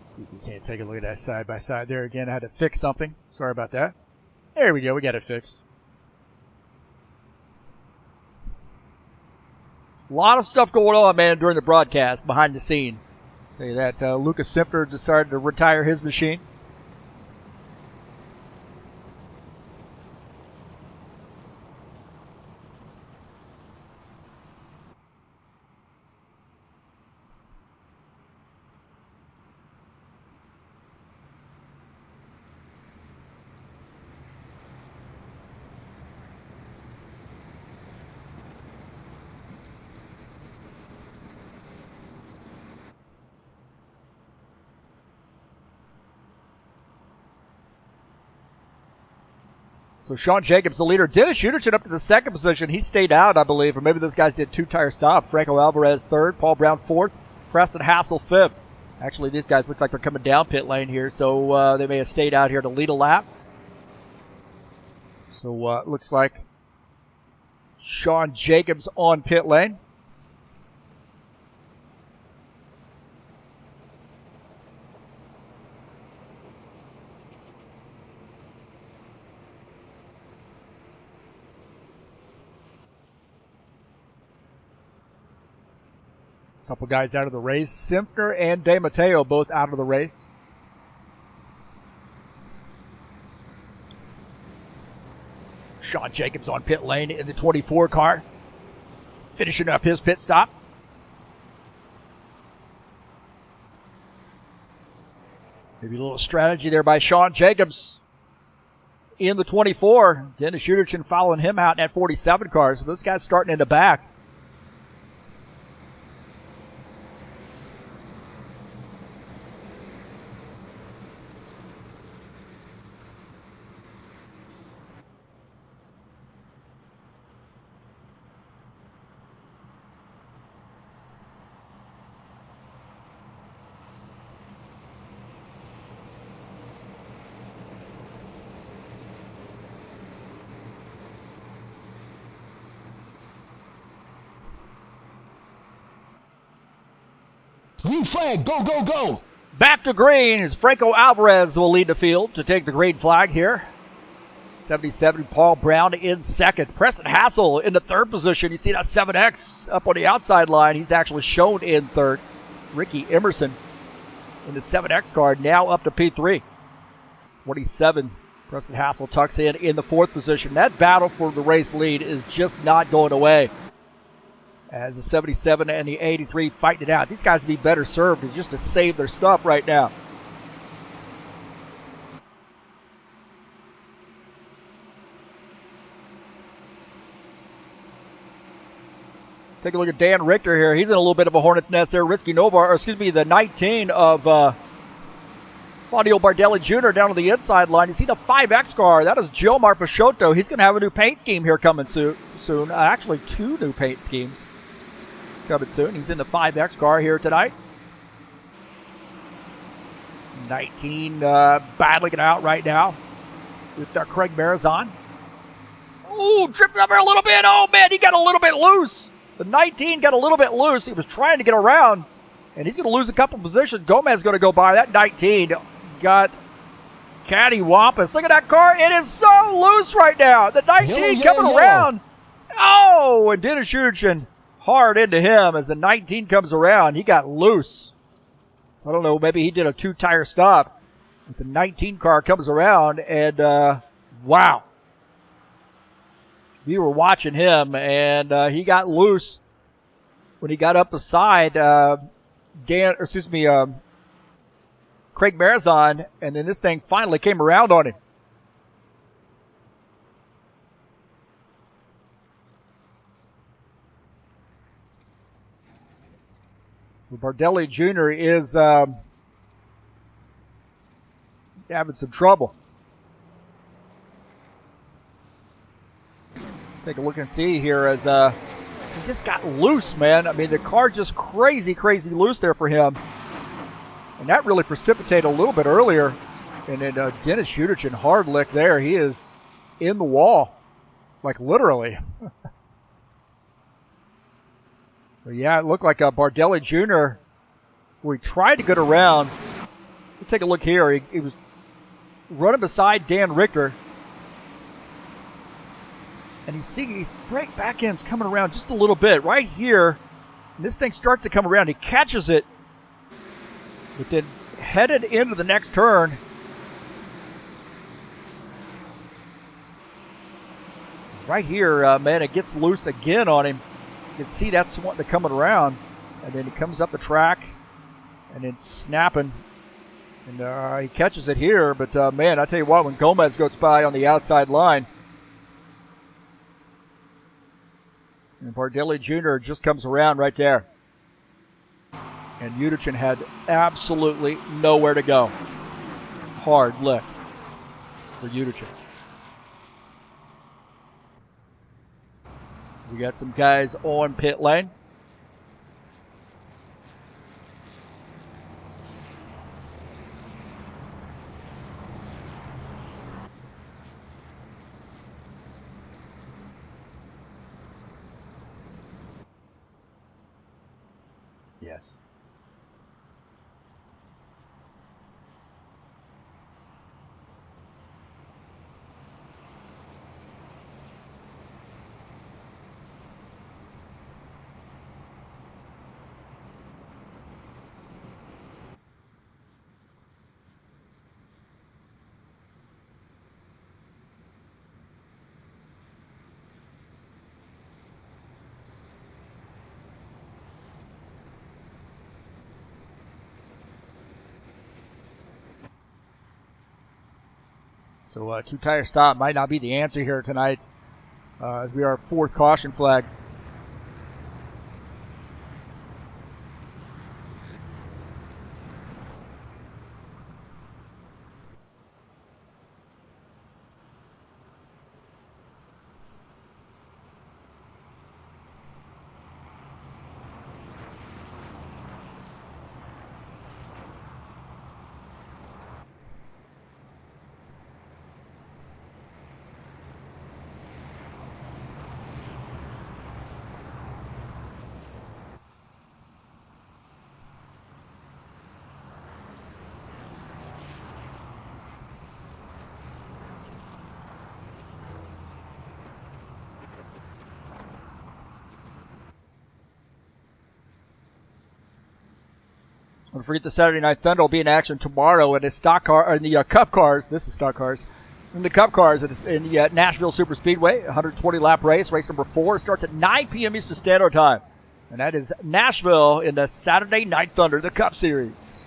Speaker 1: See if we can't take a look at that side by side there again. I had to fix something. Sorry about that. There we go. We got it fixed. A lot of stuff going on, man, during the broadcast behind the scenes. Tell you that Lucas Simpner decided to retire his machine. So Sean Jacobs, the leader. Dennis Schuderson up to the second position. He stayed out, I believe, or maybe those guys did two-tire stop. Franco Alvarez third, Paul Brown fourth, Preston Hassel fifth. Actually, these guys look like they're coming down pit lane here, so they may have stayed out here to lead a lap. So it looks like Sean Jacobs on pit lane. Couple guys out of the race. Simpner and De Matteo both out of the race. Sean Jacobs on pit lane in the 24 car. Finishing up his pit stop. Maybe a little strategy there by Sean Jacobs in the 24. Dennis Schuderson following him out in that 47 car. So this guy's starting in the back.
Speaker 3: Green flag, go, go, go.
Speaker 1: Back to green as Franco Alvarez will lead the field to take the green flag here. 77, Paul Brown in second. Preston Hassel in the third position. You see that 7X up on the outside line. He's actually shown in third. Ricky Emerson in the 7X car now up to P3. 27, Preston Hassel tucks in the fourth position. That battle for the race lead is just not going away, as the 77 and the 83 fighting it out. These guys would be better served just to save their stuff right now. Take a look at Dan Richter here. He's in a little bit of a hornet's nest there. The 19 of Claudio Bardelli Jr. down on the inside line. You see the 5X car. That is Gilmar Peixoto. He's going to have a new paint scheme here coming soon. Actually, 2 new paint schemes coming soon. He's in the 5X car here tonight. 19 battling it out right now with Craig Marizon. Ooh, drifted up here a little bit. Oh, man, he got a little bit loose. The 19 got a little bit loose. He was trying to get around, and he's going to lose a couple positions. Gomez going to go by. That 19 got cattywampus. Look at that car. It is so loose right now. The 19 coming around. Oh, and Dennis Schuderchen hard into him as the 19 comes around. He got loose. I don't know, maybe he did a 2-tire stop. But the 19 car comes around, and wow. We were watching him, and he got loose when he got up beside Craig Marizon, and then this thing finally came around on him. Bardelli Jr. is having some trouble. Take a look and see here as he just got loose, man. I mean, the car just crazy loose there for him. And that really precipitated a little bit earlier. And then Dennis Schuderchen, hard lick there. He is in the wall, like literally. But yeah, it looked like Bardelli Jr., where he tried to get around. We'll take a look here. He was running beside Dan Richter. And his brake back end's coming around just a little bit. Right here, and this thing starts to come around. He catches it, but then headed into the next turn. Right here, man, it gets loose again on him. You can see that's wanting to coming around. And then he comes up the track and then snapping. And he catches it here. But, man, I tell you what, when Gomez goes by on the outside line, and Bardelli Jr. just comes around right there. And Schuderchen had absolutely nowhere to go. Hard lick for Schuderchen. We got some guys on pit lane. Yes. So a 2-tire stop might not be the answer here tonight as we are 4th caution flag. Don't forget the Saturday Night Thunder will be in action tomorrow in the Stockcar, or in the Cup Cars. This is Stock Cars. In the Cup Cars in the Nashville Superspeedway, 120-lap race. Race number 4 starts at 9 p.m. Eastern Standard Time. And that is Nashville in the Saturday Night Thunder, the Cup Series.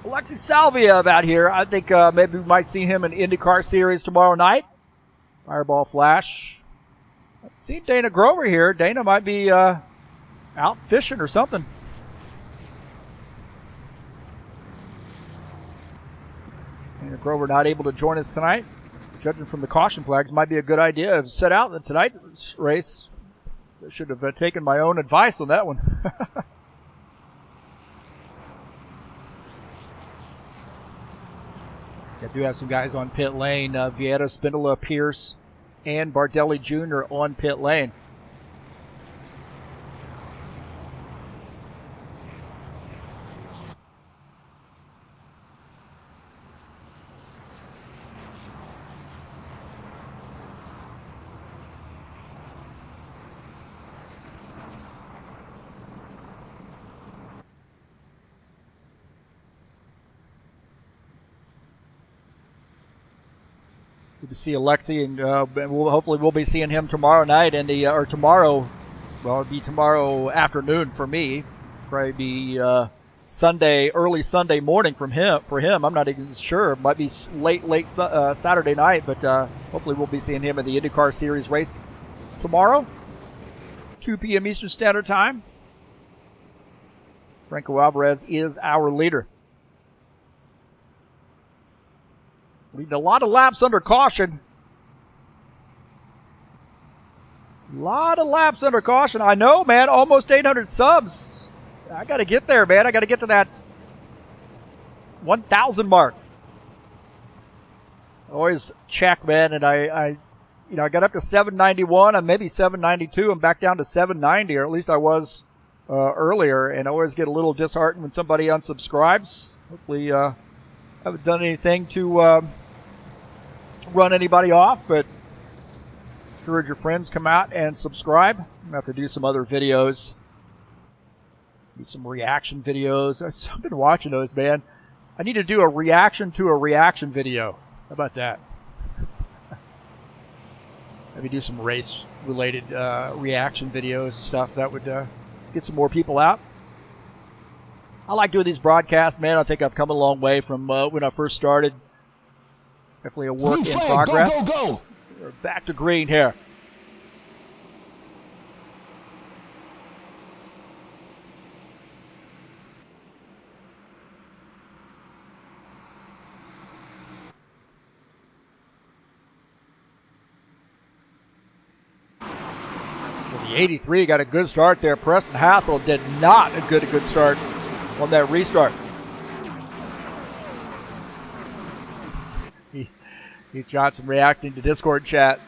Speaker 1: Alexi Salvia out here. I think maybe we might see him in IndyCar Series tomorrow night. Fireball Flash. Let's see Dana Grover here. Dana might be out fishing or something. And Grover not able to join us tonight. Judging from the caution flags, might be a good idea to set out in tonight's race. I should have taken my own advice on that one. I do have some guys on pit lane. Vieta, Spindola, Pierce, and Bardelli Jr. on pit lane. Good to see Alexi, and hopefully we'll be seeing him tomorrow night, and tomorrow. Well, it'll be tomorrow afternoon for me. Probably be early Sunday morning for him. I'm not even sure. It might be late Saturday night, but hopefully we'll be seeing him at the IndyCar Series race tomorrow, 2 p.m. Eastern Standard Time. Franco Alvarez is our leader. Leading a lot of laps under caution. I know, man. Almost 800 subs. I got to get there, man. I got to get to that 1,000 mark. Always check, man. And I got up to 791 and maybe 792. I'm back down to 790, or at least I was earlier. And I always get a little disheartened when somebody unsubscribes. Hopefully, haven't done anything to run anybody off, but encourage your friends, come out and subscribe. I'm going to have to do some other videos, do some reaction videos. I've been watching those, man. I need to do a reaction to a reaction video. How about that? Maybe do some race-related reaction videos, stuff that would get some more people out. I like doing these broadcasts, man. I think I've come a long way from when I first started. Definitely a work in progress.
Speaker 3: Go.
Speaker 1: We're back to green here. Well, the 83 got a good start there. Preston Hassel did not a good start on that restart. Heath Johnson reacting to Discord chat.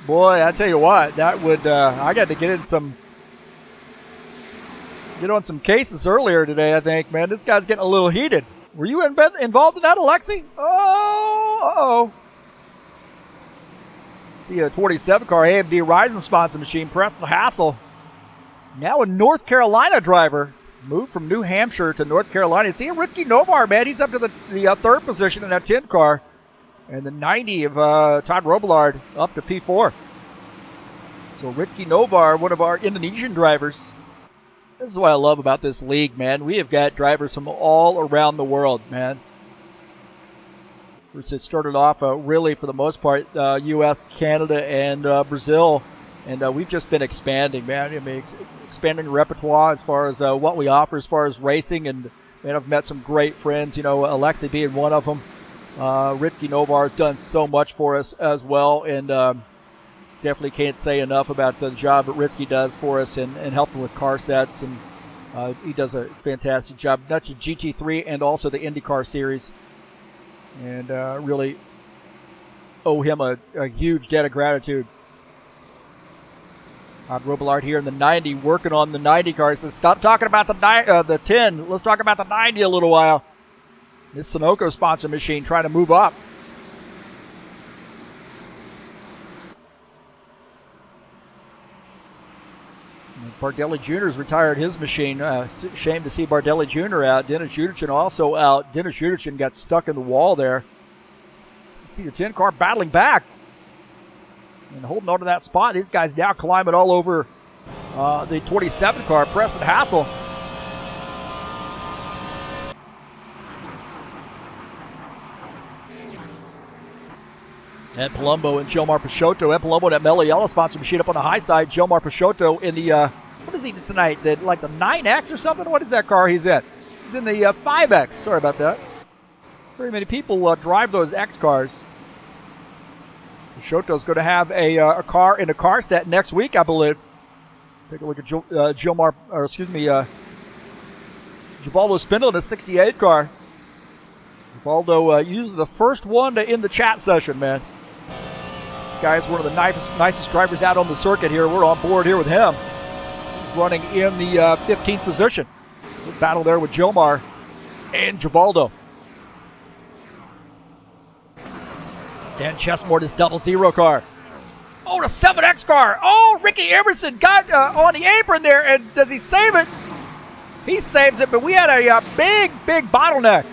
Speaker 1: Boy, I tell you what, that would I got to get on some cases earlier today, I think, man. This guy's getting a little heated. Were you involved in that, Alexi? Oh. See a 27 car AMD Ryzen sponsor machine, Preston Hassel. Now a North Carolina driver. Moved from New Hampshire to North Carolina. See Ricky Novar, man. He's up to the third position in that 10 car. And the 90 of Todd Robillard up to P4. So Rizky Novar, one of our Indonesian drivers. This is what I love about this league, man. We have got drivers from all around the world, man. It started off really, for the most part, U.S., Canada, and Brazil. And we've just been expanding, man. I mean, expanding the repertoire as far as what we offer as far as racing. And, man, I've met some great friends, Alexi being one of them. Rizky Novar has done so much for us as well, and definitely can't say enough about the job that Rizky does for us and helping with car sets, and he does a fantastic job, not just GT3 and also the IndyCar series, and really owe him a huge debt of gratitude. Robillard here in the 90, working on the 90 car. He says, stop talking about the 10. Let's talk about the 90 a little while. This Sunoco sponsor machine trying to move up. Bardelli Jr.'s retired his machine. Shame to see Bardelli Jr. out. Dennis Juderchin also out. Dennis Juderchin got stuck in the wall there. You see the 10 car battling back and holding on to that spot. These guys now climbing all over the 27 car, Preston Hassel. Ed Palumbo and Gilmar Peixoto. Ed Palumbo, that Mello Yellow sponsor machine up on the high side. Gilmar Peixoto in the, what is he tonight? The 9X or something? What is that car he's in? He's in the 5X. Sorry about that. Very many people drive those X cars. Shoto's going to have a car in a car set next week, I believe. Take a look at Givaldo Spindle in a 68 car. Givaldo usually the first one to end the chat session, man. This guy is one of the nicest drivers out on the circuit here. We're on board here with him. He's running in the 15th position. Good battle there with Gilmar and Givaldo. Dan Chesmore, this 00 car. Oh, the 7X car. Oh, Ricky Emerson got on the apron there. And does he save it? He saves it, but we had a big bottleneck.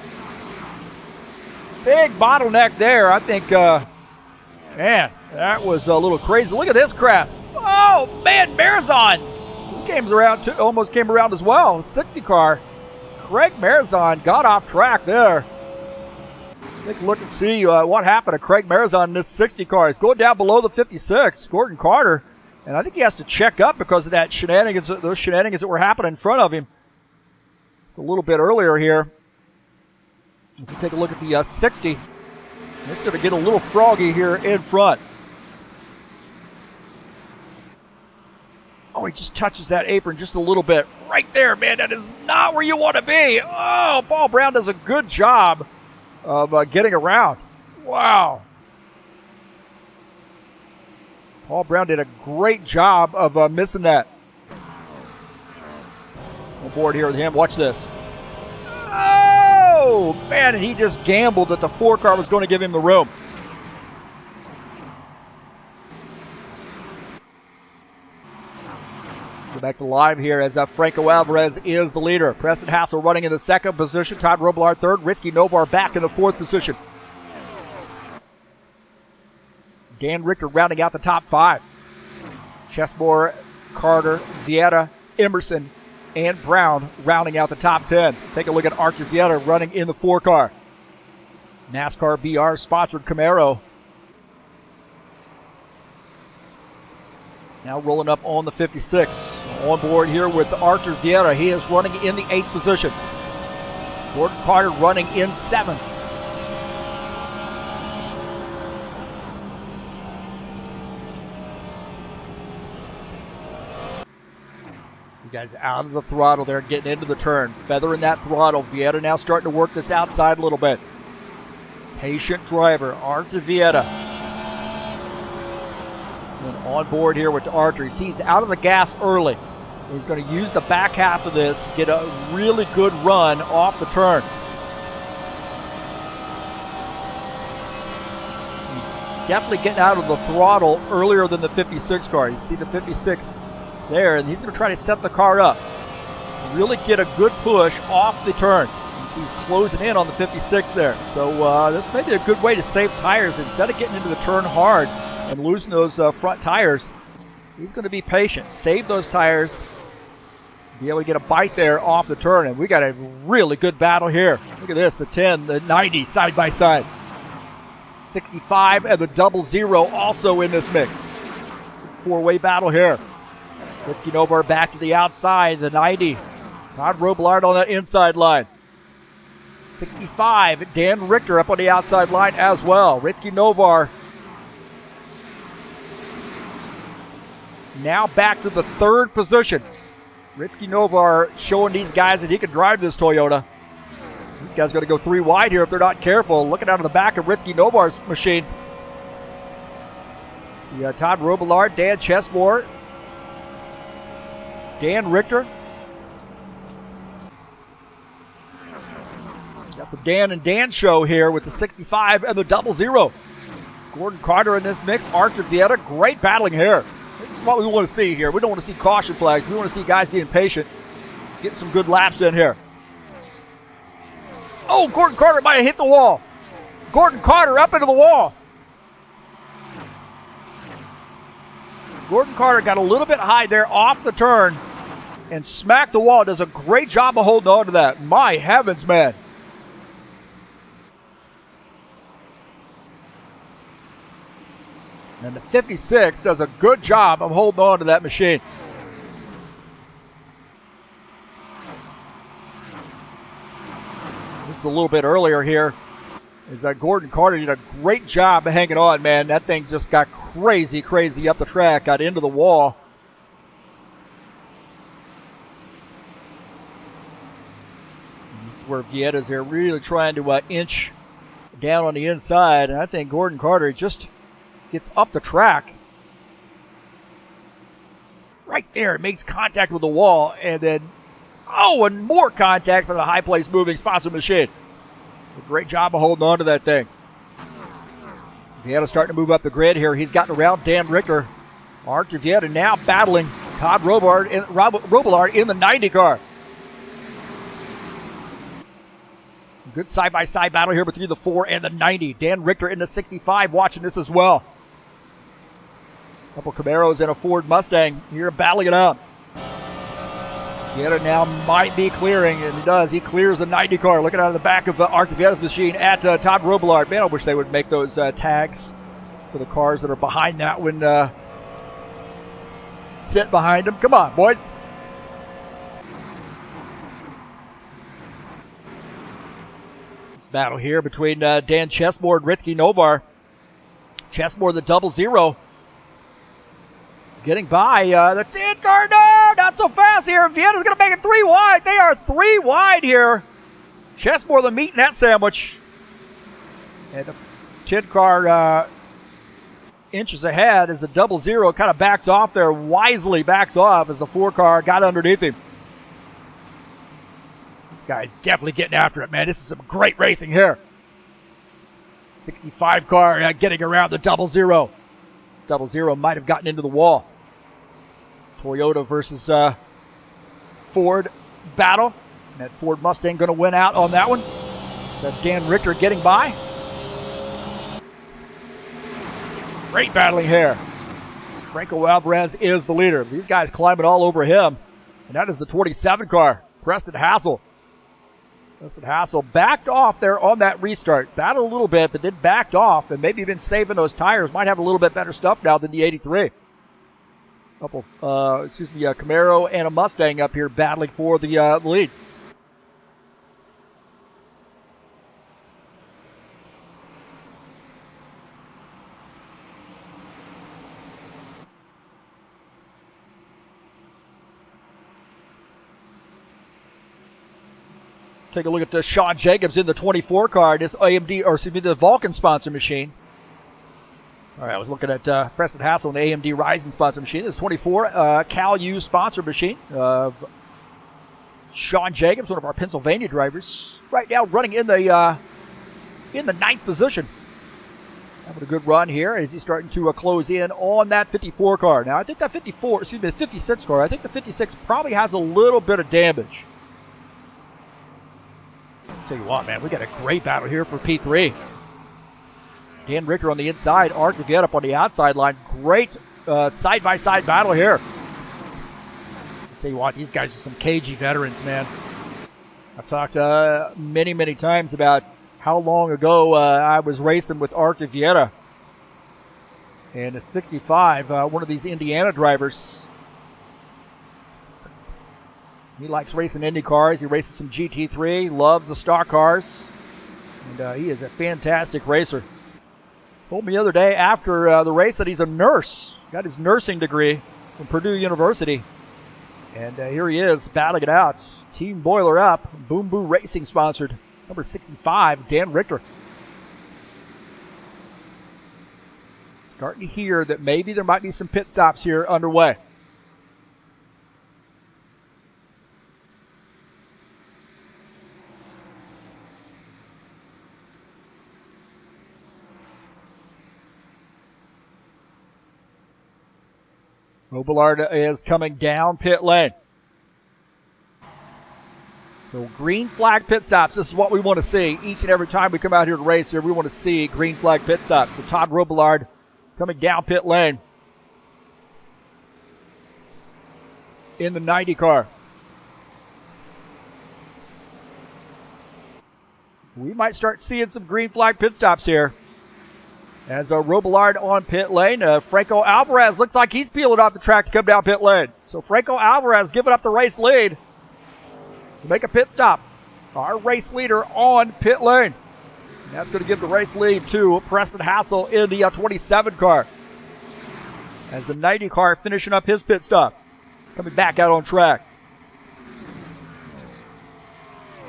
Speaker 1: Big bottleneck there. I think, man, that was a little crazy. Look at this crap. Oh, man, Marazon. He came around, almost came around as well. 60 car. Craig Marazon got off track there. Take a look and see what happened to Craig Marazon in this 60 car. He's going down below the 56, Gordon Carter. And I think he has to check up because of that shenanigans, those shenanigans that were happening in front of him. It's a little bit earlier here. As we take a look at the 60. It's going to get a little froggy here in front. Oh, he just touches that apron just a little bit. Right there, man. That is not where you want to be. Oh, Paul Brown does a good job of getting around. Wow. Paul Brown did a great job of missing that. On board here with him. Watch this. Oh, man, and he just gambled that the 4 car was going to give him the room. Go back to live here as Franco Alvarez is the leader. Preston Hassel running in the 2nd position. Todd Robillard 3rd. Ritsky Novar back in the 4th position. Dan Richter rounding out the top 5. Chesmore, Carter, Vieta, Emerson, and Brown rounding out the top 10. Take a look at Archer Vieta running in the 4 car. NASCAR BR sponsored Camaro. Now rolling up on the 56. On board here with Archer Vieta. He is running in the 8th position. Gordon Carter running in 7th. You guys out of the throttle there, getting into the turn. Feathering that throttle. Vieta now starting to work this outside a little bit. Patient driver, Archer Vieta. And on board here with Archer. He's out of the gas early. He's going to use the back half of this, get a really good run off the turn. He's definitely getting out of the throttle earlier than the 56 car. You see the 56 there, and he's going to try to set the car up. Really get a good push off the turn. You see he's closing in on the 56 there. So this may be a good way to save tires. Instead of getting into the turn hard and losing those front tires, he's going to be patient. Save those tires. Be able to get a bite there off the turn. And we got a really good battle here. Look at this, the 10, the 90 side by side. 65 and the 00 also in this mix. 4-way battle here. Litsky Novar back to the outside, the 90. Todd Robillard on that inside line. 65, Dan Richter up on the outside line as well. Ritsky Novar now back to the 3rd position. Ritsky Novar showing these guys that he can drive this Toyota. These guys are going to go 3 wide here if they're not careful. Looking out of the back of Ritsky Novar's machine. Todd Robillard, Dan Chesmore, Dan Richter. Got the Dan and Dan show here with the 65 and the 00. Gordon Carter in this mix. Archer Vieta, great battling here. This is what we want to see here. We don't want to see caution flags. We want to see guys being patient, getting some good laps in here. Oh, Gordon Carter might have hit the wall. Gordon Carter up into the wall. Gordon Carter got a little bit high there off the turn and smacked the wall. Does a great job of holding on to that. My heavens, man. And the 56 does a good job of holding on to that machine. This is a little bit earlier here Is Gordon Carter did a great job of hanging on, man. That thing just got crazy up the track, got into the wall. This is where Vietta's there really trying to inch down on the inside, and I think Gordon Carter just gets up the track. Right there, makes contact with the wall, and then, and more contact from the high place moving sponsor machine. A great job of holding on to that thing. Vietta starting to move up the grid here. He's gotten around Dan Richter. Arthur Vietta now battling Todd Robillard in the 90 car. Good side-by-side battle here between the 4 and the 90. Dan Richter in the 65 watching this as well. A couple Camaros and a Ford Mustang here battling it out. Vietta now might be clearing, and he does. He clears the 90 car. Looking out of the back of Arthur Vietta's machine at Todd Robillard. Man, I wish they would make those tags for the cars that are behind that one. Sit behind them. Come on, boys. This battle here between Dan Chesmore and Ritsky Novar. Chesmore the 00. Getting by the 10 car. No, not so fast here. Vietta's going to make it 3 wide. They are 3 wide here. Chesmore the meat in that sandwich. And the 10 car inches ahead as the 00 kind of backs off there. Wisely backs off as the 4 car got underneath him. This guy's definitely getting after it, man. This is some great racing here. 65 car getting around the 00. 00 might have gotten into the wall. Toyota versus Ford battle. And that Ford Mustang going to win out on that one. That Dan Richter getting by. Great battling here. Franco Alvarez is the leader. These guys climbing all over him. And that is the 27 car, Preston Hassel. Preston Hassel backed off there on that restart. Battled a little bit, but then backed off and maybe been saving those tires. Might have a little bit better stuff now than the 83. Camaro and a Mustang up here battling for the lead. Take a look at the Sean Jacobs in the 24 car. This the Vulcan sponsor machine. All right, I was looking at Preston Hassel and the AMD Ryzen sponsor machine. This 24 Cal U sponsor machine of Sean Jacobs, one of our Pennsylvania drivers, right now running in the 9th position. Having a good run here as he's starting to close in on that 54 car. Now, I think that 56 car, I think the 56 probably has a little bit of damage. Tell you what, man, we got a great battle here for P3. Dan Richter on the inside, Arthur Vietta up on the outside line. Great side-by-side battle here. I'll tell you what, these guys are some cagey veterans, man. I've talked many times about how long ago I was racing with Arthur Vietta. And a 65, one of these Indiana drivers. He likes racing Indy cars. He races some GT3, loves the stock cars. And he is a fantastic racer. Told me the other day after the race that he's a nurse. Got his nursing degree from Purdue University. And here he is battling it out. Team Boiler Up, Boom Boo Racing sponsored. Number 65, Dan Richter. Starting to hear that maybe there might be some pit stops here underway. Robillard is coming down pit lane. So green flag pit stops. This is what we want to see each and every time we come out here to race here. We want to see green flag pit stops. So Todd Robillard coming down pit lane in the 90 car. We might start seeing some green flag pit stops here. As Robillard on pit lane, Franco Alvarez looks like he's peeling off the track to come down pit lane. So Franco Alvarez giving up the race lead to make a pit stop. Our race leader on pit lane. That's going to give the race lead to Preston Hassel in the 27 car. As the 90 car finishing up his pit stop. Coming back out on track.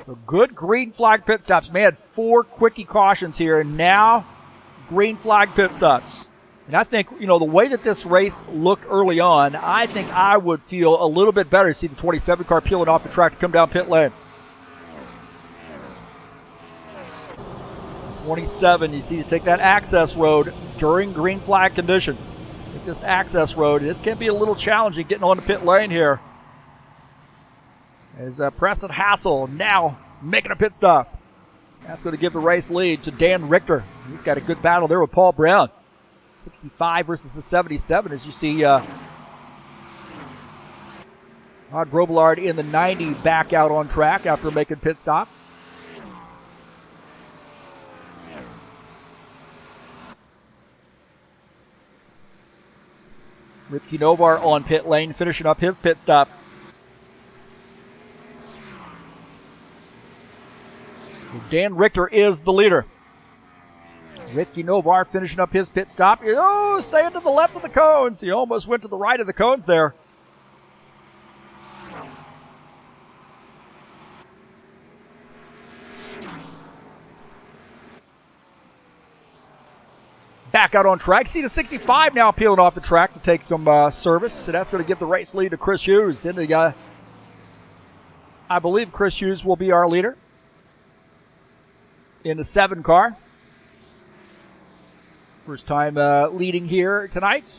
Speaker 1: So good green flag pit stops. Man, 4 quickie cautions here, and now green flag pit stops. And I think, the way that this race looked early on, I think I would feel a little bit better to see the 27 car peeling off the track to come down pit lane. 27, you see, to take that access road during green flag condition. Take this access road. This can be a little challenging getting on the pit lane here. As Preston Hassel now making a pit stop. That's going to give the race lead to Dan Richter. He's got a good battle there with Paul Brown. 65 versus the 77, as you see Rod Grobelard in the 90 back out on track after making pit stop. Ritsky Novar on pit lane, finishing up his pit stop. So Dan Richter is the leader. Ritsky Novar finishing up his pit stop. Oh, staying to the left of the cones. He almost went to the right of the cones there. Back out on track. See the 65 now peeling off the track to take some service. So that's going to give the race lead to Chris Hughes. I believe Chris Hughes will be our leader in the 7 car. First time leading here tonight.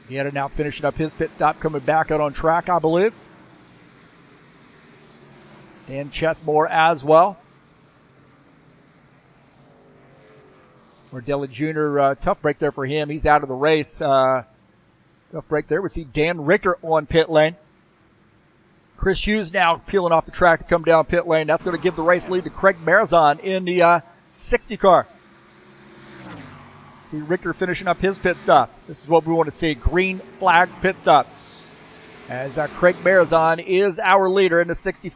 Speaker 1: Deanna now finishing up his pit stop, coming back out on track, I believe. Dan Chesmore as well. Ordella Jr., tough break there for him. He's out of the race. Tough break there. We see Dan Richter on pit lane. Chris Hughes now peeling off the track to come down pit lane. That's going to give the race lead to Craig Marazon in the 60 car. See Richter finishing up his pit stop. This is what we want to see. Green flag pit stops. As Craig Marazon is our leader in the 60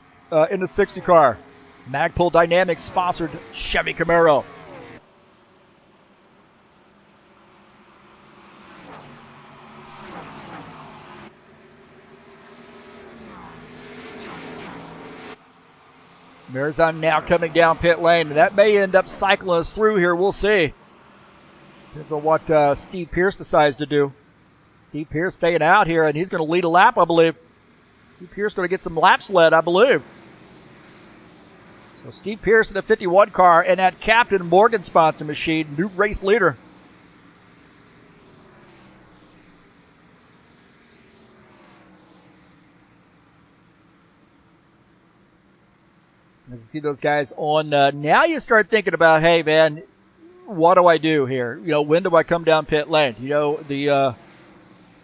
Speaker 1: car. Magpul Dynamics sponsored Chevy Camaro. Marazon now coming down pit lane. That may end up cycling us through here. We'll see. Depends on what Steve Pierce decides to do. Steve Pierce staying out here, and he's going to lead a lap, I believe. Steve Pierce going to get some laps led, I believe. So Steve Pierce in the 51 car, and that Captain Morgan sponsor machine, new race leader. As you see those guys on, now you start thinking about, hey, man, what do I do here? When do I come down pit lane? The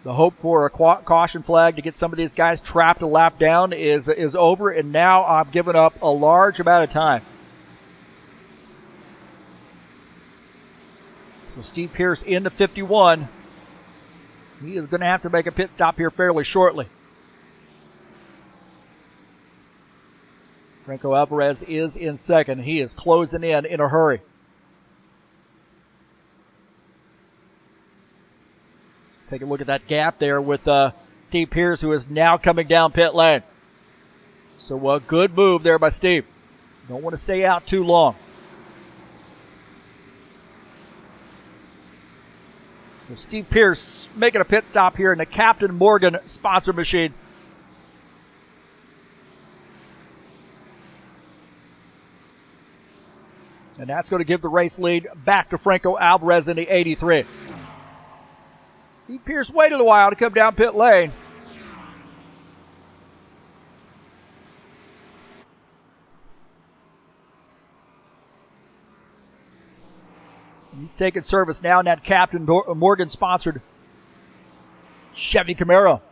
Speaker 1: hope for a caution flag to get some of these guys trapped a lap down is over, and now I'm giving up a large amount of time. So Steve Pierce into 51. He is going to have to make a pit stop here fairly shortly. Franco Alvarez is in second. He is closing in a hurry. Take a look at that gap there with Steve Pierce, who is now coming down pit lane. So a good move there by Steve. Don't want to stay out too long. So Steve Pierce making a pit stop here in the Captain Morgan sponsor machine. And that's going to give the race lead back to Franco Alvarez in the 83. Steve Pierce waited a while to come down pit lane. And he's taking service now in that Captain Morgan-sponsored Chevy Camaro.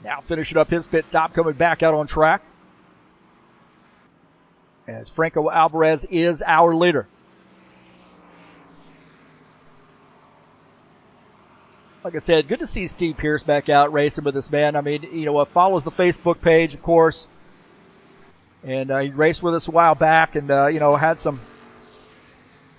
Speaker 1: Now finishing up his pit stop, coming back out on track. As Franco Alvarez is our leader. Like I said, good to see Steve Pierce back out racing with this man. I mean, follows the Facebook page, of course. And he raced with us a while back and, had some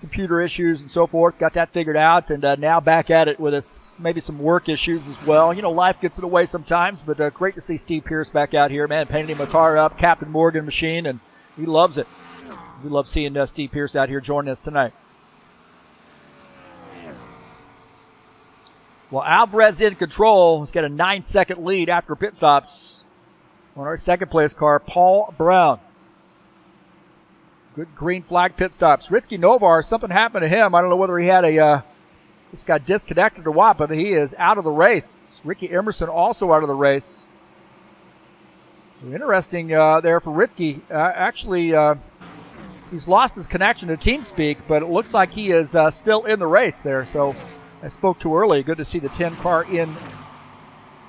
Speaker 1: computer issues and so forth. Got that figured out, and now back at it with us. Maybe some work issues as well. Life gets in the way sometimes, but great to see Steve Pierce back out here, man. Painted him a car up, Captain Morgan machine, and he loves it. We love seeing Steve Pierce out here joining us tonight. Well, Alvarez in control. He's got a 9-second lead after pit stops on our second place car, Paul Brown. Good green flag pit stops. Ricky Novar, something happened to him. I don't know whether he had just got disconnected or what, but he is out of the race. Ricky Emerson also out of the race. So interesting there for Ricky. He's lost his connection to TeamSpeak, but it looks like he is still in the race there. So I spoke too early. Good to see the 10 car in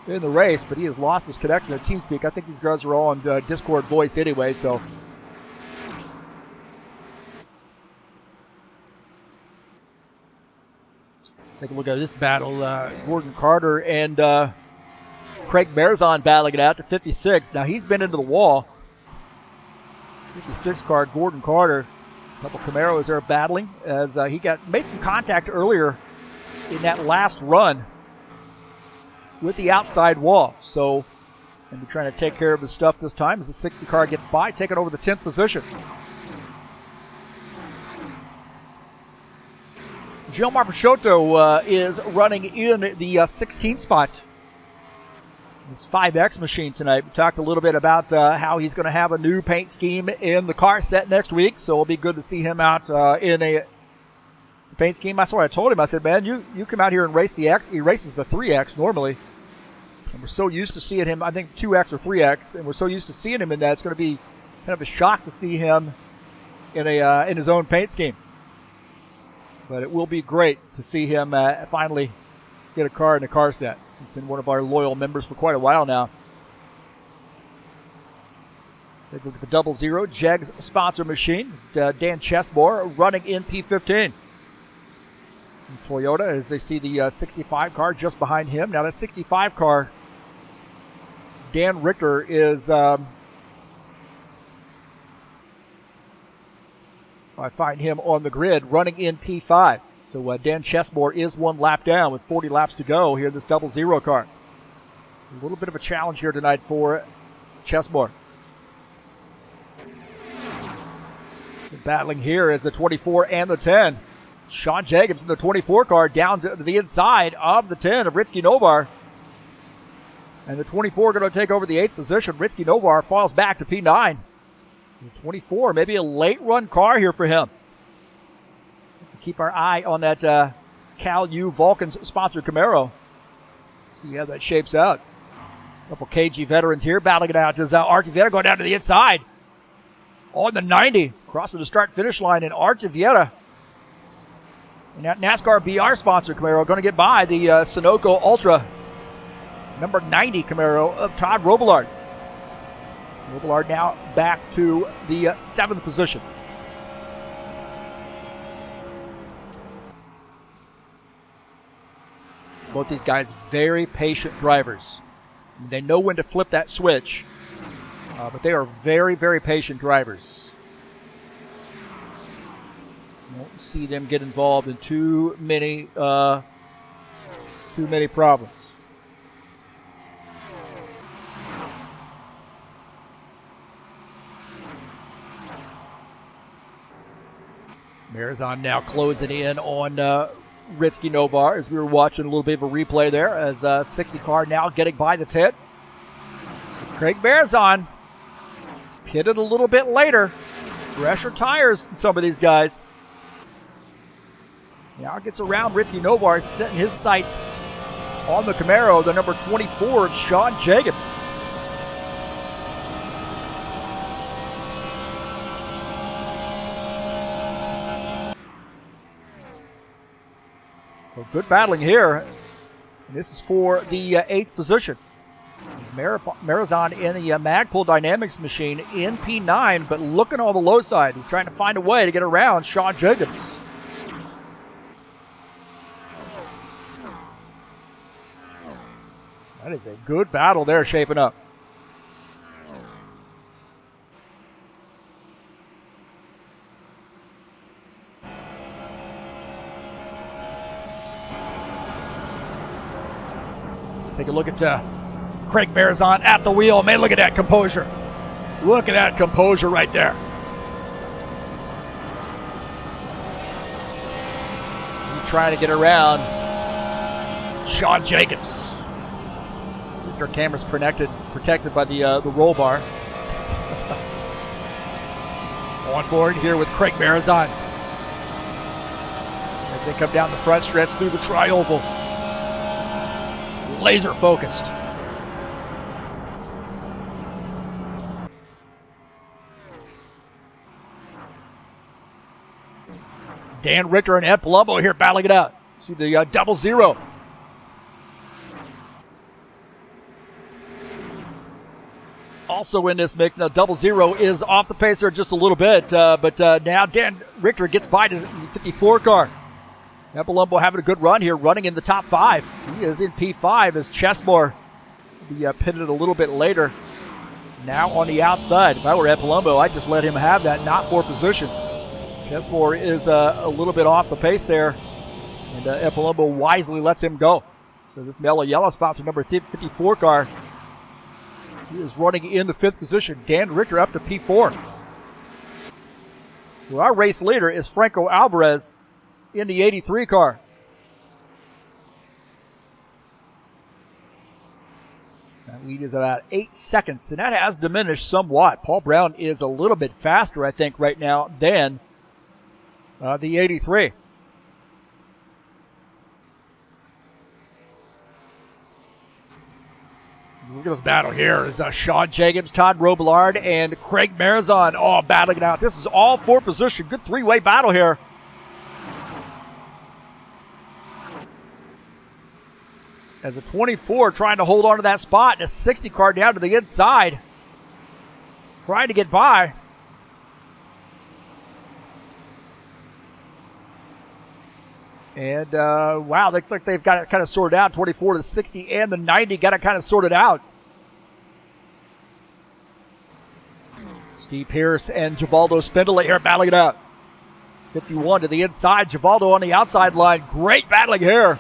Speaker 1: the race, but he has lost his connection to TeamSpeak. I think these guys are all on Discord voice anyway, so. Take a look at this battle. Gordon Carter and Craig Marzon battling it out to 56. Now he's been into the wall. 56 car, Gordon Carter. A couple Camaros are battling as he made some contact earlier in that last run with the outside wall. So, and we're trying to take care of his stuff this time as the 60 car gets by, taking over the 10th position. Gilmar Peixoto is running in the 16th spot. This 5X machine tonight. We talked a little bit about how he's going to have a new paint scheme in the car set next week, so it'll be good to see him out in a paint scheme. That's what I told him. I said, man, you come out here and race the X. He races the 3X normally. And we're so used to seeing him, I think 2X or 3X, and we're so used to seeing him in that, it's going to be kind of a shock to see him in his own paint scheme. But it will be great to see him finally get a car in the car set. He's been one of our loyal members for quite a while now. Take a look at the 00, Jegs sponsor machine. Dan Chesmore running in P15. And Toyota, as they see the 65 car just behind him. Now that 65 car, Dan Richter is... I find him on the grid running in P5. So Dan Chesmore is one lap down with 40 laps to go here in this 00 car. A little bit of a challenge here tonight for Chesmore. Battling here is the 24 and the 10. Sean Jacobs in the 24 car down to the inside of the 10 of Ricky Novar. And the 24 going to take over the 8th position. Ricky Novar falls back to P9. The 24, maybe a late run car here for him. Keep our eye on that Cal U Vulcans sponsored Camaro. See how that shapes out. A couple KG veterans here battling it out. Does Artiviera go down to the inside? On the 90, crossing the start-finish line in Artiviera. And that NASCAR BR sponsored Camaro going to get by the Sunoco Ultra number 90 Camaro of Todd Robillard. Robillard now back to the 7th position. Both these guys, very patient drivers. They know when to flip that switch, but they are very, very patient drivers. Won't see them get involved in too many problems. Marizon now closing in on Ricky Novar as we were watching a little bit of a replay there as 60 car now getting by the 10. Craig Marizon pitted a little bit later. Fresher tires than some of these guys. Now gets around Ricky Novar, setting his sights on the Camaro, the number 24, Sean Jacobs. So good battling here. And this is for the 8th position. Marizon in the Magpul Dynamics machine in P9, but looking on the low side. He's trying to find a way to get around Sean Jacobs. That is a good battle there shaping up. Take a look at Craig Marizon at the wheel. Man, look at that composure. Look at that composure right there. He's trying to get around Sean Jacobs. At least our camera's protected by the roll bar. On board here with Craig Marizon as they come down the front stretch through the tri-oval. Laser focused. Dan Richter and Ed Palumbo here battling it out. See the double zero. Also in this mix, now double zero is off the pace there just a little bit, but now Dan Richter gets by to the 54 car. Ed Palumbo having a good run here, running in the top 5. He is in P5 as Chesmore will be pitted a little bit later. Now on the outside. If I were Ed Palumbo, I'd just let him have that not for position. Chesmore is a little bit off the pace there, and Ed Palumbo wisely lets him go. So this yellow spot for number 54 car. He is running in the 5th position. Dan Richter up to P4. Well, our race leader is Franco Alvarez in the 83 car. That lead is about 8 seconds, and that has diminished somewhat. Paul Brown is a little bit faster, I think, right now than the 83. Look at this battle here. Is Sean Jacobs, Todd Robillard, and Craig Marizon all battling it out. This is all for position. Good 3-way battle here. As a 24 trying to hold on to that spot, and a 60 car down to the inside. Trying to get by. And, wow, looks like they've got it kind of sorted out. 24 to the 60 and the 90 got it kind of sorted out. Steve Pierce and Givaldo Spindola here battling it out. 51 to the inside. Givaldo on the outside line. Great battling here.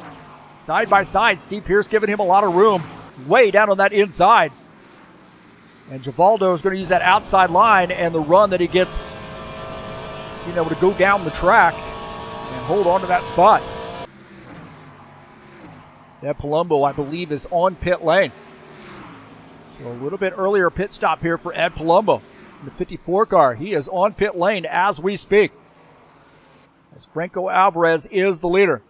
Speaker 1: Side by side. Steve Pierce giving him a lot of room. Way down on that inside. And Givaldo is going to use that outside line and the run that he gets, you know, to go down the track and hold on to that spot. Ed Palumbo, I believe, is on pit lane. So a little bit earlier pit stop here for Ed Palumbo. In the 54 car, he is on pit lane as we speak. As Franco Alvarez is the leader.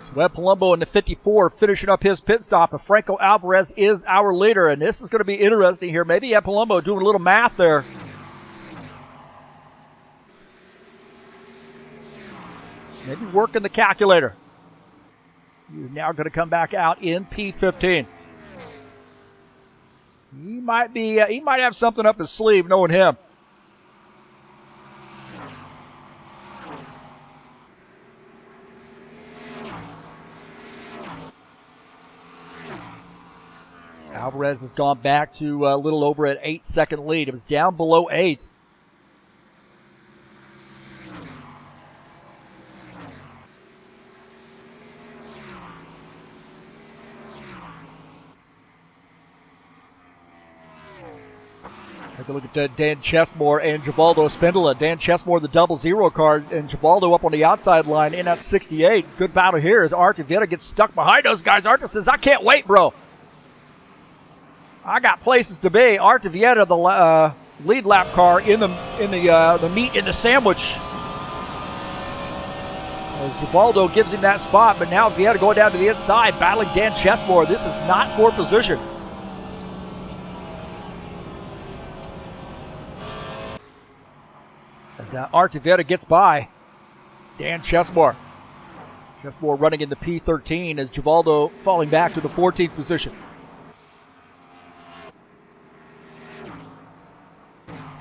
Speaker 1: So Ed Palumbo in the 54 finishing up his pit stop, and Franco Alvarez is our leader. And this is going to be interesting here. Maybe Ed Palumbo doing a little math there. Maybe working the calculator. He's now going to come back out in P15. He might have something up his sleeve, knowing him. Alvarez has gone back to a little over an 8-second lead. It was down below 8. Take a look at Dan Chesmore and Givaldo Spindola. Dan Chesmore, the double zero car, and Givaldo up on the outside line in at 68. Good battle here as Art Vieta gets stuck behind those guys. Art says, I can't wait, bro. I got places to be. Art Vieta, the lead lap car, in the meat in the sandwich. As Givaldo gives him that spot, but now Vieta going down to the inside, battling Dan Chesmore. This is not for position. As Art Vieta gets by Dan Chesmore. Chesmore running in the P13 as Givaldo falling back to the 14th position.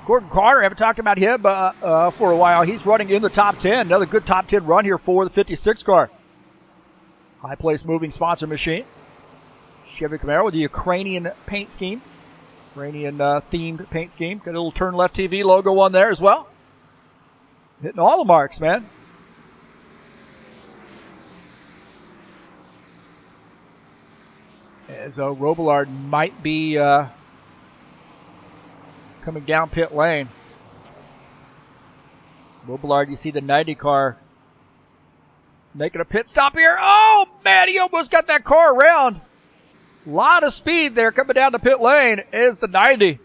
Speaker 1: Gordon Carter, haven't talked about him for a while. He's running in the top 10. Another good top 10 run here for the 56 car. High place moving sponsor machine. Chevy Camaro with the Ukrainian paint scheme. Ukrainian themed paint scheme. Got a little TurnLeftTV logo on there as well. Hitting all the marks, man. As Robillard might be coming down pit lane. Robillard, you see the 90 car making a pit stop here. Oh, man, he almost got that car around. A lot of speed there coming down the pit lane is the 90.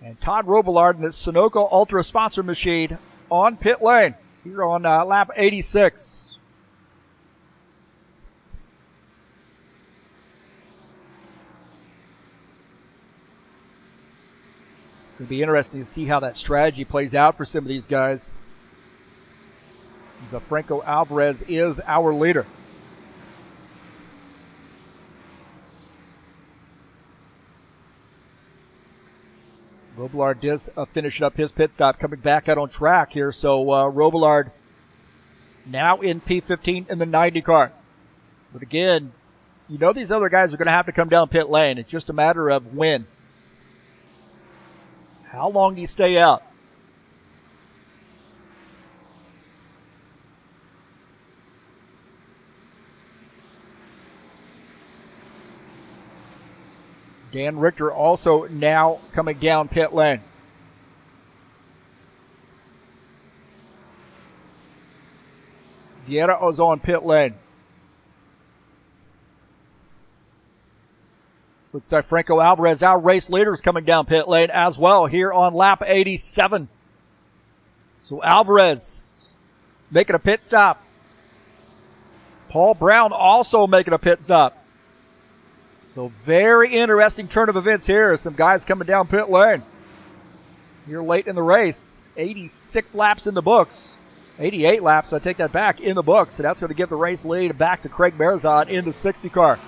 Speaker 1: And Todd Robillard in the Sunoco Ultra Sponsor Machine on pit lane here on lap 86. It's going to be interesting to see how that strategy plays out for some of these guys. Franco Alvarez is our leader. Robillard is finishing up his pit stop, coming back out on track here. So Robillard now in P15 in the 90 car. But again, you know these other guys are going to have to come down pit lane. It's just a matter of when. How long do you stay out? Dan Richter also now coming down pit lane. Vieira is on pit lane. Looks like Franco Alvarez, our race leader, is coming down pit lane as well here on lap 87. So Alvarez making a pit stop. Paul Brown also making a pit stop. So very interesting turn of events here. Some guys coming down pit lane. Here late in the race. 86 laps in the books. 88 laps, I take that back, in the books. So that's going to give the race lead back to Craig Marizon in the 60 car.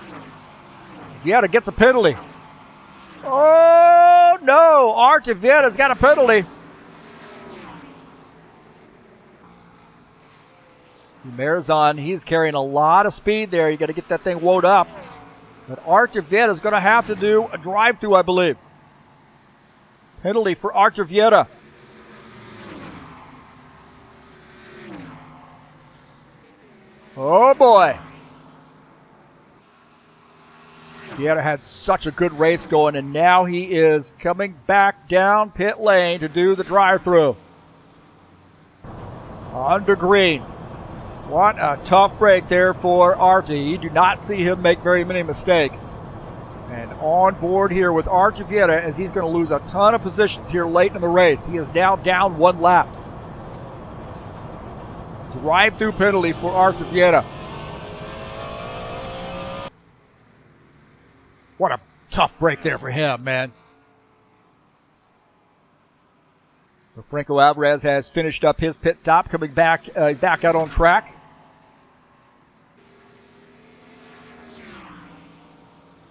Speaker 1: Vieira gets a penalty. Oh, no. Archie Vieira's got a penalty. See, Marizon, he's carrying a lot of speed there. You got to get that thing wound up. But Archie Vieira is going to have to do a drive-through, I believe. Penalty for Archie Vieira. Oh, boy. Vieira had such a good race going, and now he is coming back down pit lane to do the drive-through. Under green. What a tough break there for Archie. You do not see him make very many mistakes. And on board here with Archie Vieira, as he's going to lose a ton of positions here late in the race. He is now down one lap. Drive-through penalty for Archie Vieira. What a tough break there for him, man. So Franco Alvarez has finished up his pit stop, coming back out on track.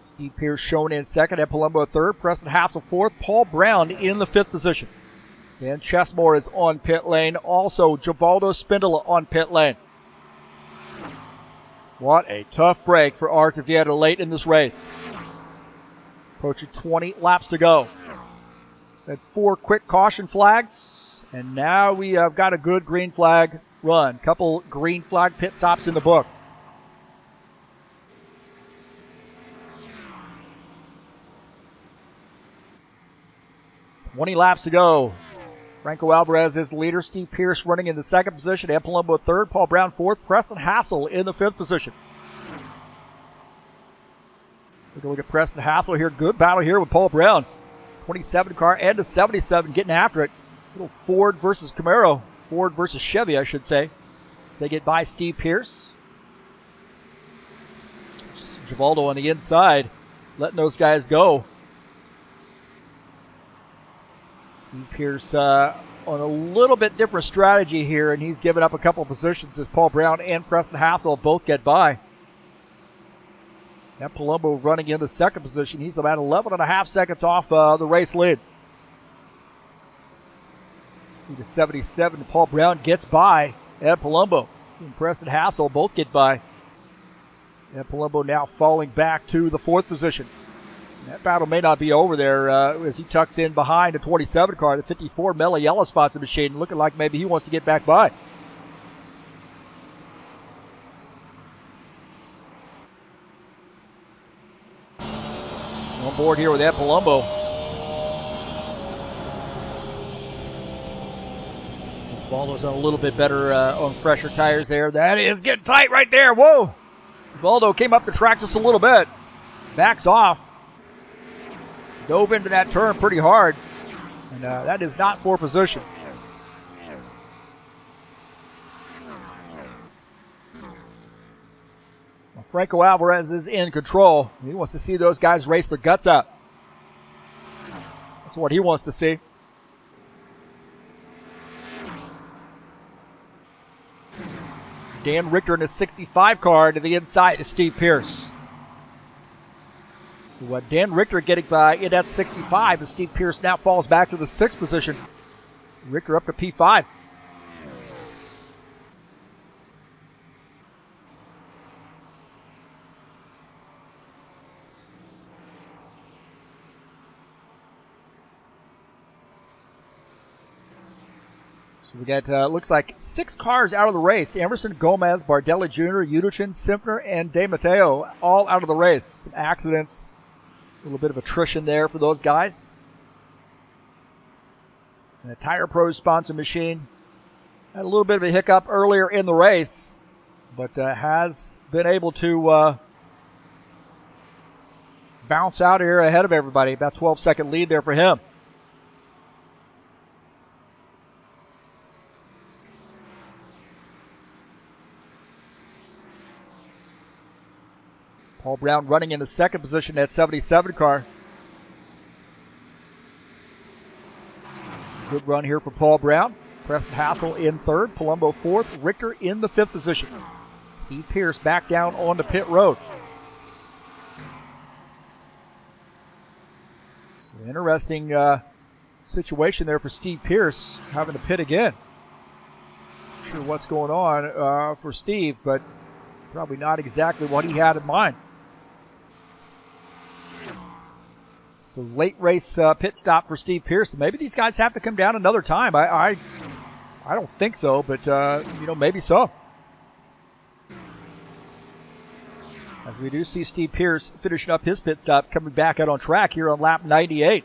Speaker 1: Steve Pierce shown in second, Ed Palumbo third, Preston Hassel fourth, Paul Brown in the fifth position. Dan Chesmore is on pit lane. Also, Givaldo Spindola on pit lane. What a tough break for Archie Vieira late in this race. Approaching 20 laps to go. Had 4 quick caution flags, and now we have got a good green flag run. Couple green flag pit stops in the book. $20 laps to go. Franco Alvarez is the leader. Steve Pierce running in the second position. Ed Palumbo third. Paul Brown fourth. Preston Hassel in the fifth position. Take a look at Preston Hassel here. Good battle here with Paul Brown. 27 car and a 77 getting after it. Little Ford versus Camaro. Ford versus Chevy, I should say. As they get by Steve Pierce. Givaldo on the inside, letting those guys go. Steve Pierce on a little bit different strategy here, and he's given up a couple positions as Paul Brown and Preston Hassel both get by. And Palumbo running in the second position. He's about 11.5 seconds off the race lead. See the 77. Paul Brown gets by Ed Palumbo. And Preston Hassel both get by. Ed Palumbo now falling back to the fourth position. That battle may not be over there as he tucks in behind the 27 car, the 54 Mello Yellow Spots machine, looking like maybe he wants to get back by. On board here with Ed Palumbo. Valdo's on a little bit better on fresher tires there. That is getting tight right there. Whoa! Valdo came up the track just a little bit. Backs off. Dove into that turn pretty hard. And that is not for position. Well, Franco Alvarez is in control. He wants to see those guys race their guts out. That's what he wants to see. Dan Richter in his 65 car to the inside is Steve Pierce. So Dan Richter getting by in that 65 as Steve Pierce now falls back to the 6th position. Richter up to P5. So we got, looks like 6 cars out of the race. Emerson, Gomez, Bardelli Jr., Udichin, Simpner, and De Matteo all out of the race. Some accidents, a little bit of attrition there for those guys. And the Tire Pro sponsor machine had a little bit of a hiccup earlier in the race, but has been able to bounce out here ahead of everybody. About 12-second lead there for him. Paul Brown running in the 2nd position at 77 car. Good run here for Paul Brown. Preston Hassel in 3rd. Palumbo 4th. Richter in the 5th position. Steve Pierce back down on the pit road. So interesting situation there for Steve Pierce having to pit again. Not sure what's going on for Steve, but probably not exactly what he had in mind. So late race pit stop for Steve Pierce. Maybe these guys have to come down another time. I don't think so, but maybe so. As we do see Steve Pierce finishing up his pit stop, coming back out on track here on lap 98.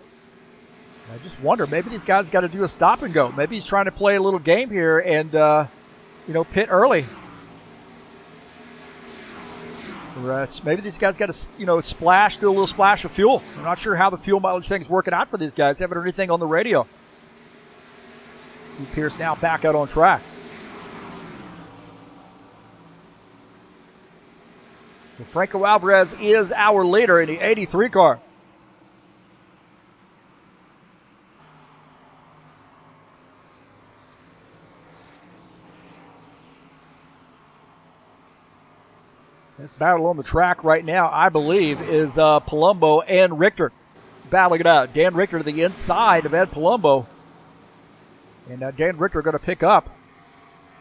Speaker 1: I just wonder, maybe these guys got to do a stop and go. Maybe he's trying to play a little game here and pit early. Maybe these guys got to, do a little splash of fuel. I'm not sure how the fuel mileage thing's working out for these guys. Haven't heard anything on the radio. Steve Pierce now back out on track. So Franco Alvarez is our leader in the 83 car. This battle on the track right now, I believe, is Palumbo and Richter battling it out. Dan Richter to the inside of Ed Palumbo. And Dan Richter going to pick up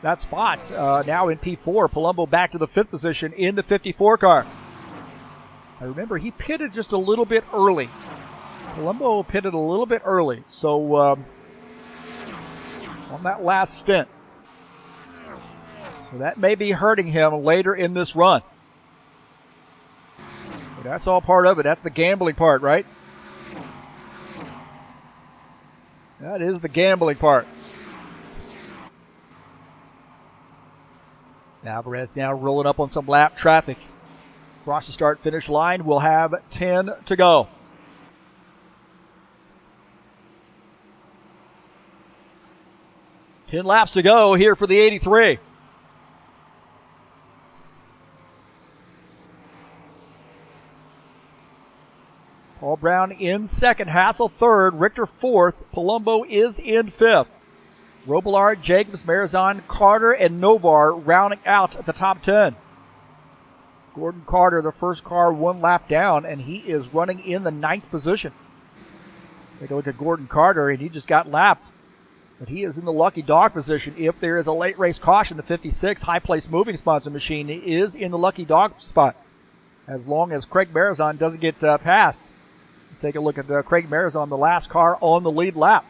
Speaker 1: that spot now in P4. Palumbo back to the 5th position in the 54 car. I remember he pitted just a little bit early. Palumbo pitted a little bit early. So on that last stint. So that may be hurting him later in this run. But that's all part of it. That's the gambling part, right? That is the gambling part. Alvarez now rolling up on some lap traffic. Across the start-finish line, we'll have 10 to go. Ten laps to go here for the 83. Paul Brown in 2nd, Hassel 3rd, Richter 4th, Palumbo is in 5th. Robillard, Jacobs, Marizon, Carter, and Novar rounding out at the top 10. Gordon Carter, the first car, 1 lap down, and he is running in the 9th position. Take a look at Gordon Carter, and he just got lapped. But he is in the lucky dog position. If there is a late race caution, the 56 high place moving sponsor machine is in the lucky dog spot. As long as Craig Marizon doesn't get passed. Take a look at Craig Marizon, the last car on the lead lap.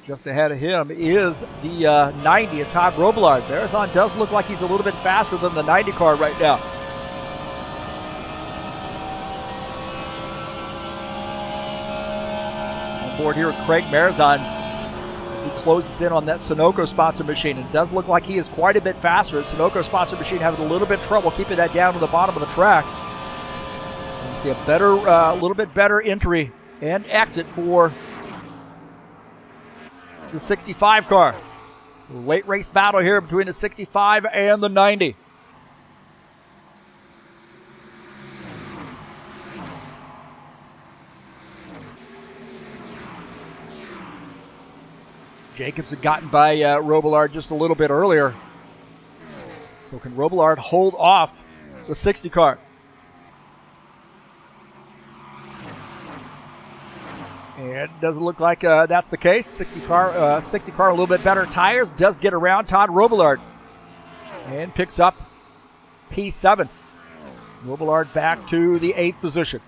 Speaker 1: Just ahead of him is the 90 of Todd Robillard. Marizon does look like he's a little bit faster than the 90 car right now. On board here with Craig Marizon as he closes in on that Sunoco sponsor machine. It does look like he is quite a bit faster. The Sunoco sponsor machine having a little bit of trouble keeping that down to the bottom of the track. You see a little bit better entry and exit for the 65 car. So late race battle here between the 65 and the 90. Jacobs had gotten by Robillard just a little bit earlier. So can Robillard hold off the 60 car? And it doesn't look like that's the case. 60 car, a little bit better tires. Does get around Todd Robillard. And picks up P7. Robillard back to the 8th position.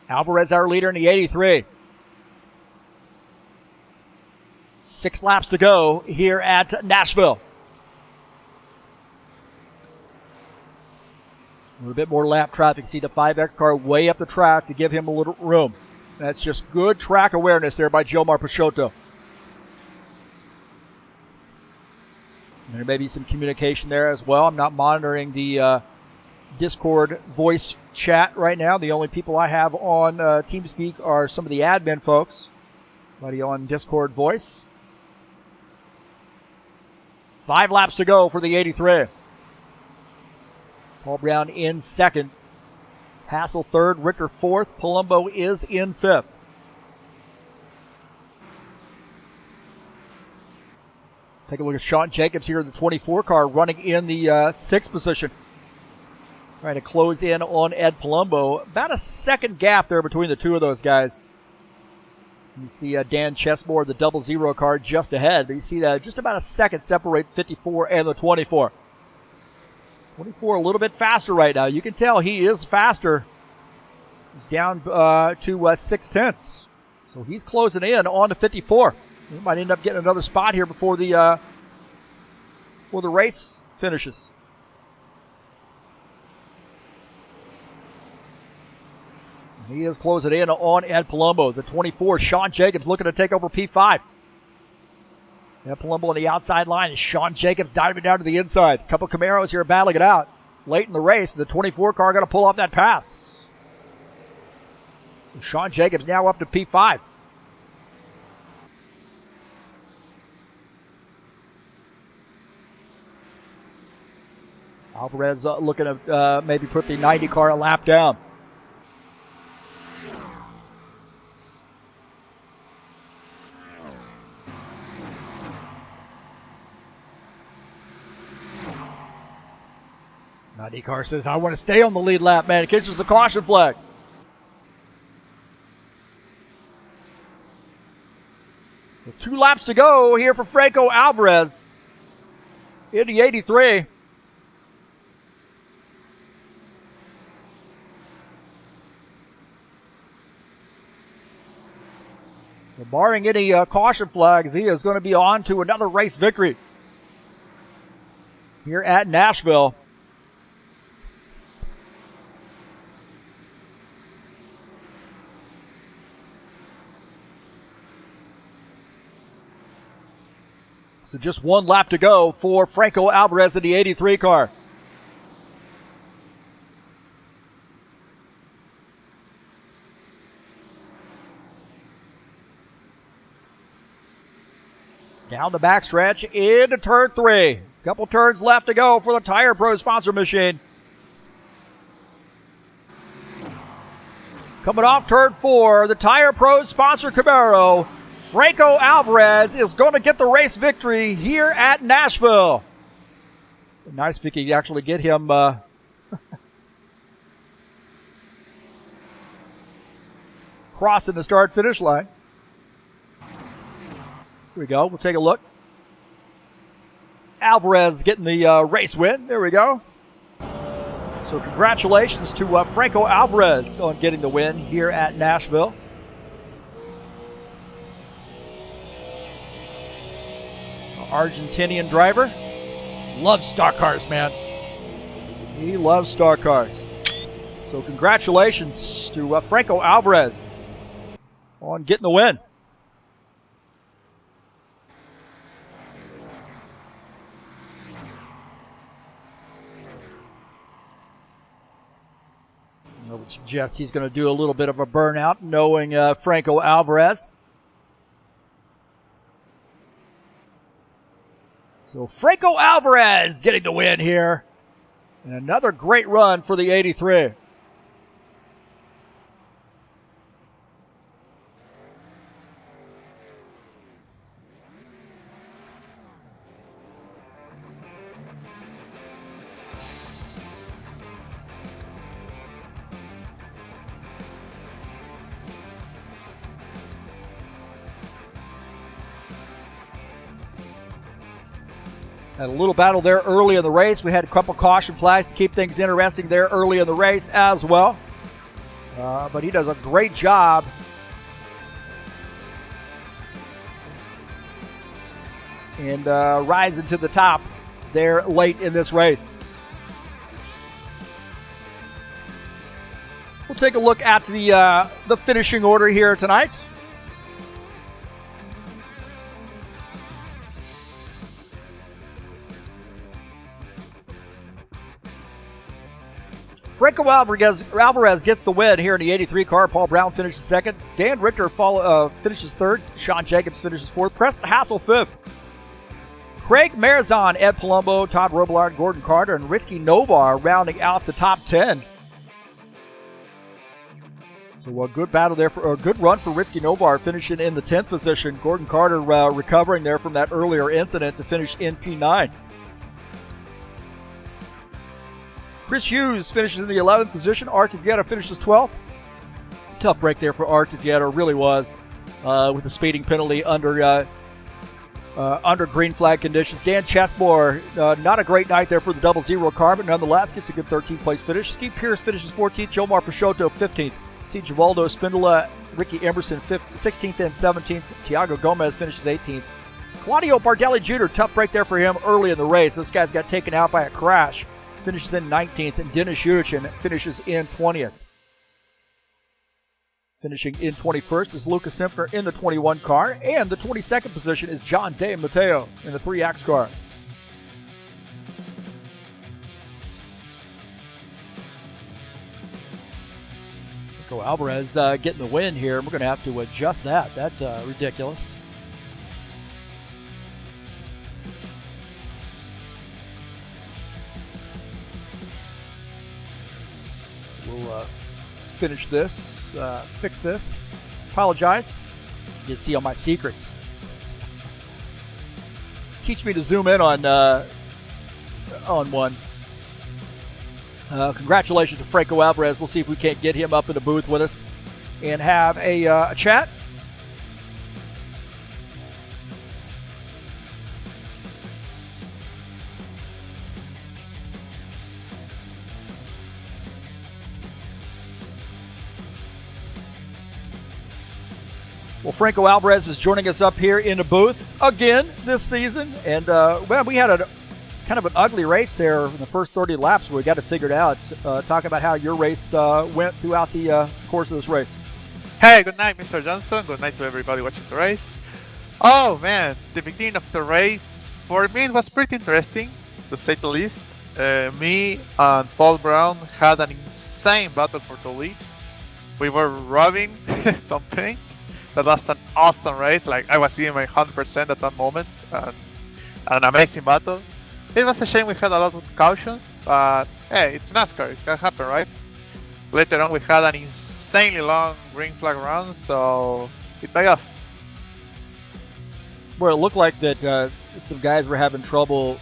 Speaker 1: Alvarez, our leader in the 83. 6 laps to go here at Nashville. A little bit more lap traffic. See the 5X car way up the track to give him a little room. That's just good track awareness there by Jomar Peixoto. There may be some communication there as well. I'm not monitoring the Discord voice chat right now. The only people I have on TeamSpeak are some of the admin folks. Buddy on Discord voice. 5 laps to go for the 83. Paul Brown in 2nd. Hassel 3rd. Richter 4th. Palumbo is in 5th. Take a look at Sean Jacobs here in the 24 car running in the 6th position. Trying to close in on Ed Palumbo. About a second gap there between the two of those guys. You see Dan Chesmore, the 00 car, just ahead. But you see that just about a second separate 54 and the 24. 24 a little bit faster right now. You can tell he is faster. He's down to 6/10. So he's closing in on to 54. He might end up getting another spot here before the race finishes. He is closing in on Ed Palumbo. The 24, Sean Jacobs looking to take over P5. Ed Palumbo on the outside line. Sean Jacobs diving down to the inside. A couple Camaros here battling it out. Late in the race, the 24 car going to pull off that pass. Sean Jacobs now up to P5. Alvarez looking to maybe put the 90 car a lap down. Car says, I want to stay on the lead lap, man, in case there's a caution flag. So 2 laps to go here for Franco Alvarez in the 83. So barring any caution flags, he is going to be on to another race victory here at Nashville. So just 1 lap to go for Franco Alvarez in the 83 car. Down the backstretch into turn 3. Couple turns left to go for the Tire Pro sponsor machine. Coming off turn 4, the Tire Pro sponsor Camaro. Franco Alvarez is going to get the race victory here at Nashville. Nice if he could actually get him crossing the start-finish line. Here we go. We'll take a look. Alvarez getting the race win. There we go. So congratulations to Franco Alvarez on getting the win here at Nashville. Argentinian driver. Loves stock cars, man. He loves stock cars. So congratulations to Franco Alvarez on getting the win. I would suggest he's going to do a little bit of a burnout, knowing Franco Alvarez. So Franco Alvarez getting the win here. And another great run for the 83. Had a little battle there early in the race. We had a couple caution flags to keep things interesting there early in the race as well. But he does a great job and rising to the top there late in this race. We'll take a look at the finishing order here tonight. Franco Alvarez gets the win here in the 83 car. Paul Brown finishes second. Dan Richter finishes third. Sean Jacobs finishes fourth. Preston Hassel fifth. Craig Marizon, Ed Palumbo, Todd Robillard, Gordon Carter, and Ricky Novar rounding out the top 10. So a good battle there, a good run for Ricky Novar, finishing in the 10th position. Gordon Carter recovering there from that earlier incident to finish in P9. Chris Hughes finishes in the 11th position. Art Vieta finishes 12th. Tough break there for Art Vieta, really was, with the speeding penalty under green flag conditions. Dan Chesmore, not a great night there for the 00 car, but nonetheless gets a good 13th place finish. Steve Pierce finishes 14th. Jomar Peixoto 15th. C. Givaldo Spindola, Ricky Emerson 16th and 17th. Tiago Gomez finishes 18th. Claudio Bardelli Jr., tough break there for him early in the race. This guy's got taken out by a crash. Finishes in 19th, and Dennis Yurichin finishes in 20th. Finishing in 21st is Lucas Simpner in the 21 car, and the 22nd position is John De Matteo in the 3X car. Franco Alvarez getting the win here. We're going to have to adjust that. That's ridiculous. We'll finish this, fix this. Apologize. You can see all my secrets. Teach me to zoom in on one. Congratulations to Franco Alvarez. We'll see if we can't get him up in the booth with us and have a chat. Well, Franco Alvarez is joining us up here in the booth again this season. And, well, we had a kind of an ugly race there in the first 30 laps. We got it figured out. Talk about how your race went throughout the course of this race.
Speaker 4: Hey, good night, Mr. Johnson. Good night to everybody watching the race. Oh, man, the beginning of the race, for me, it was pretty interesting, to say the least. Me and Paul Brown had an insane battle for the lead. We were robbing some paint. That was an awesome race. Like, I was giving my 100% at that moment, and an amazing battle. It was a shame we had a lot of cautions, but hey, it's NASCAR. It can happen, right? Later on, we had an insanely long green flag round, so it paid off.
Speaker 1: Well, it looked like that some guys were having trouble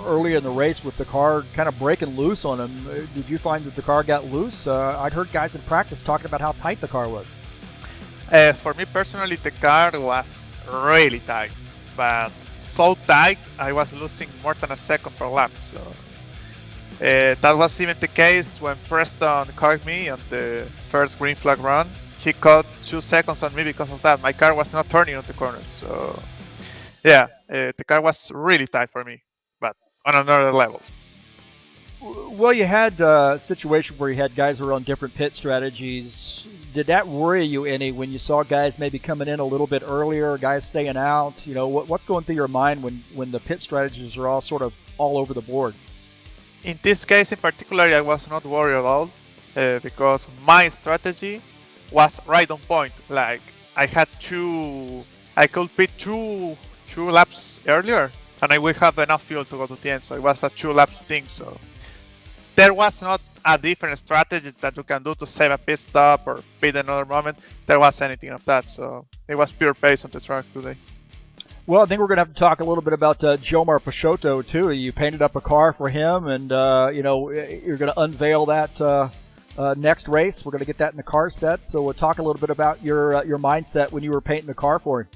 Speaker 1: early in the race with the car kind of breaking loose on them. Did you find that the car got loose? I'd heard guys in practice talking about how tight the car was.
Speaker 4: For me personally, the car was really tight, but so tight I was losing more than a second per lap. So that was even the case when Preston caught me on the first green flag run. He caught 2 seconds on me because of that. My car was not turning on the corners. So yeah, the car was really tight for me, but on another level.
Speaker 1: Well, you had a situation where you had guys who were on different pit strategies. Did that worry you any when you saw guys maybe coming in a little bit earlier, guys staying out? You know, what's going through your mind when the pit strategies are all sort of all over the board?
Speaker 4: In this case in particular, I was not worried at all because my strategy was right on point. Like I could pit two laps earlier, and I would have enough fuel to go to the end. So it was a 2 laps thing. So there was not a different strategy that you can do to save a pit stop or pit another moment. There was anything of that. So it was pure pace on the track today.
Speaker 1: Well, I think we're going to have to talk a little bit about Jomar Peixoto, too. You painted up a car for him, and, you're going to unveil that next race. We're going to get that in the car set. So we'll talk a little bit about your mindset when you were painting the car for him.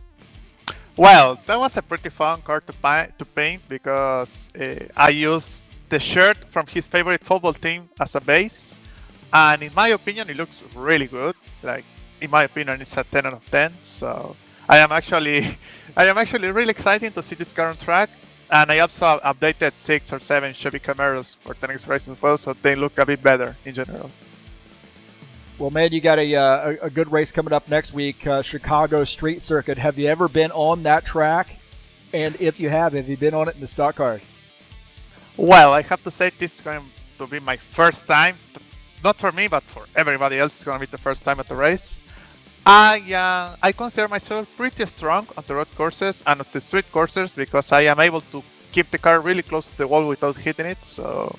Speaker 4: Well, that was a pretty fun car to paint because I used the shirt from his favorite football team as a base, and in my opinion, it looks really good. Like, in my opinion, it's a 10 out of 10. So I am actually really excited to see this car on track, and I also updated 6 or 7 Chevy Camaros for the next race as well, so they look a bit better in general.
Speaker 1: Well, man, you got a good race coming up next week, Chicago Street Circuit. Have you ever been on that track? And if you have you been on it in the stock cars?
Speaker 4: Well, I have to say this is going to be my first time. Not for me, but for everybody else, it's going to be the first time at the race. I consider myself pretty strong on the road courses and on the street courses because I am able to keep the car really close to the wall without hitting it. So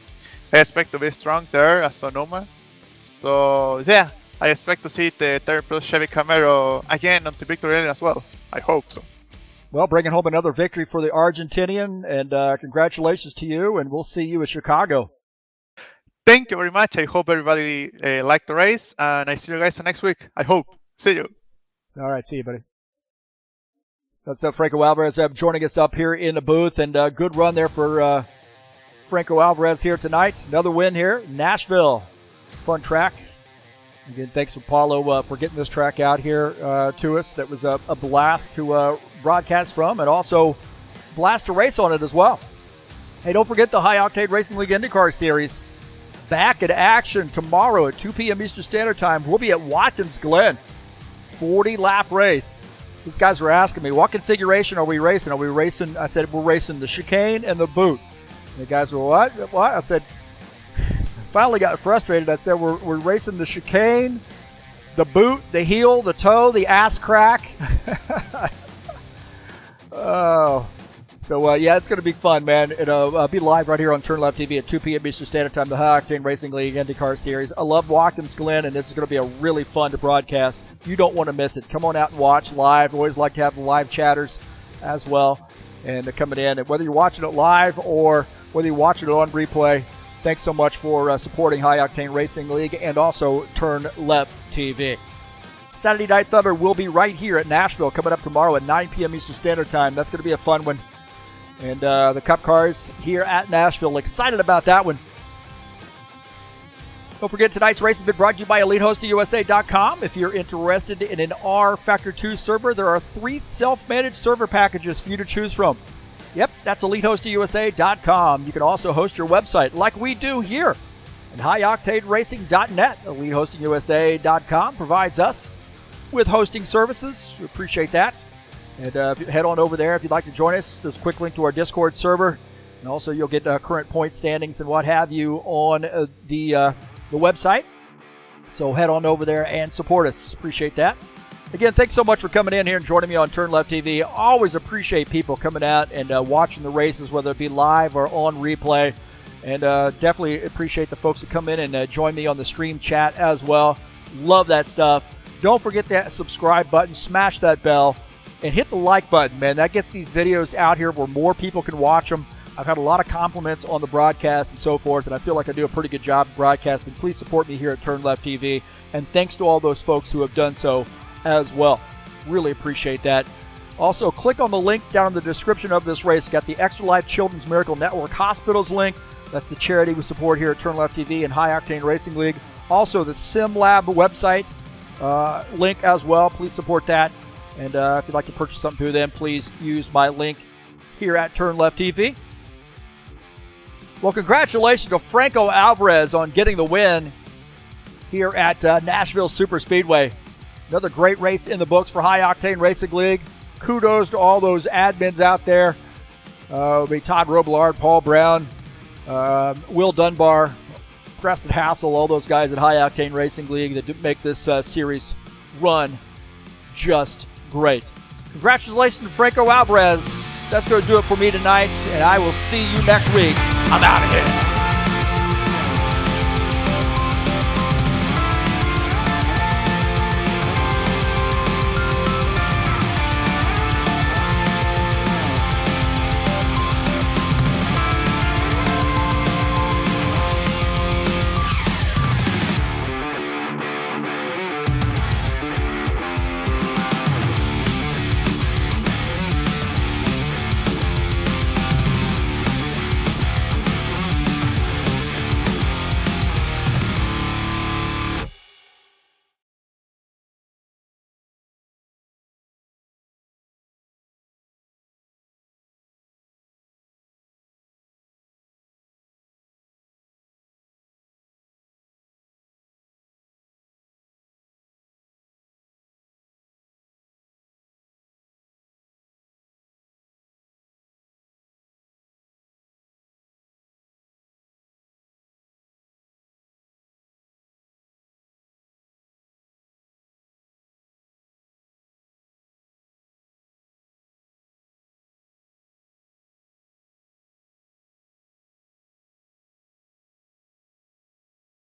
Speaker 4: I expect to be strong there as Sonoma. So yeah, I expect to see the 30 Plus Chevy Camaro again on the victory lane as well. I hope so.
Speaker 1: Well, bringing home another victory for the Argentinian, and congratulations to you, and we'll see you at Chicago.
Speaker 4: Thank you very much. I hope everybody liked the race, and I see you guys next week. I hope. See you.
Speaker 1: All right, see you, buddy. That's Franco Alvarez joining us up here in the booth, and good run there for Franco Alvarez here tonight. Another win here, Nashville. Fun track. Again, thanks to Paulo for getting this track out here to us. That was a blast to broadcast from, and also blast to race on it as well. Hey, don't forget the High Octane Racing League IndyCar Series. Back in action tomorrow at 2 p.m. Eastern Standard Time. We'll be at Watkins Glen. 40-lap race. These guys were asking me, what configuration are we racing? Are we racing? I said, we're racing the chicane and the boot. And the guys were, what? I said, finally got frustrated. I said, we're racing the chicane, the boot, the heel, the toe, the ass crack. Oh. So, yeah, it's going to be fun, man. It'll be live right here on TurnLeftTV at 2 p.m. Eastern Standard Time, the High Octane Racing League IndyCar Series. I love Watkins Glen, and this is going to be a really fun to broadcast. You don't want to miss it. Come on out and watch live. Always like to have the live chatters as well. And coming in, and whether you're watching it live or whether you're watching it on replay, thanks so much for supporting High Octane Racing League and also TurnLeftTV. Saturday Night Thunder will be right here at Nashville coming up tomorrow at 9 p.m. Eastern Standard Time. That's going to be a fun one. And the Cup cars here at Nashville. Excited about that one. Don't forget, tonight's race has been brought to you by EliteHostingUSA.com. If you're interested in an rFactor 2 server, there are 3 self-managed server packages for you to choose from. Yep, that's EliteHostingUSA.com. You can also host your website like we do here at HighOctaneRacing.net. EliteHostingUSA.com provides us with hosting services. We appreciate that. And head on over there if you'd like to join us. There's a quick link to our Discord server. And also you'll get current point standings and what have you on the website. So head on over there and support us. Appreciate that. Again, thanks so much for coming in here and joining me on TurnLeftTV. Always appreciate people coming out and watching the races, whether it be live or on replay. And definitely appreciate the folks that come in and join me on the stream chat as well. Love that stuff. Don't forget that subscribe button. Smash that bell. And hit the like button, man. That gets these videos out here where more people can watch them. I've had a lot of compliments on the broadcast and so forth, and I feel like I do a pretty good job broadcasting. Please support me here at TurnLeftTV. And thanks to all those folks who have done so as well. Really appreciate that. Also, click on the links down in the description of this race. Got the Extra Life Children's Miracle Network Hospitals link. That's the charity we support here at TurnLeftTV and High Octane Racing League. Also, the SimLab website link as well. Please support that. And if you'd like to purchase something through them, please use my link here at TurnLeftTV. Well, congratulations to Franco Alvarez on getting the win here at Nashville Superspeedway. Another great race in the books for High Octane Racing League. Kudos to all those admins out there. It'll be Todd Robillard, Paul Brown, Will Dunbar, Preston Hassel, all those guys at High Octane Racing League that make this series run just great. Congratulations to Franco Alvarez. That's going to do it for me tonight, and I will see you next week. I'm out of here.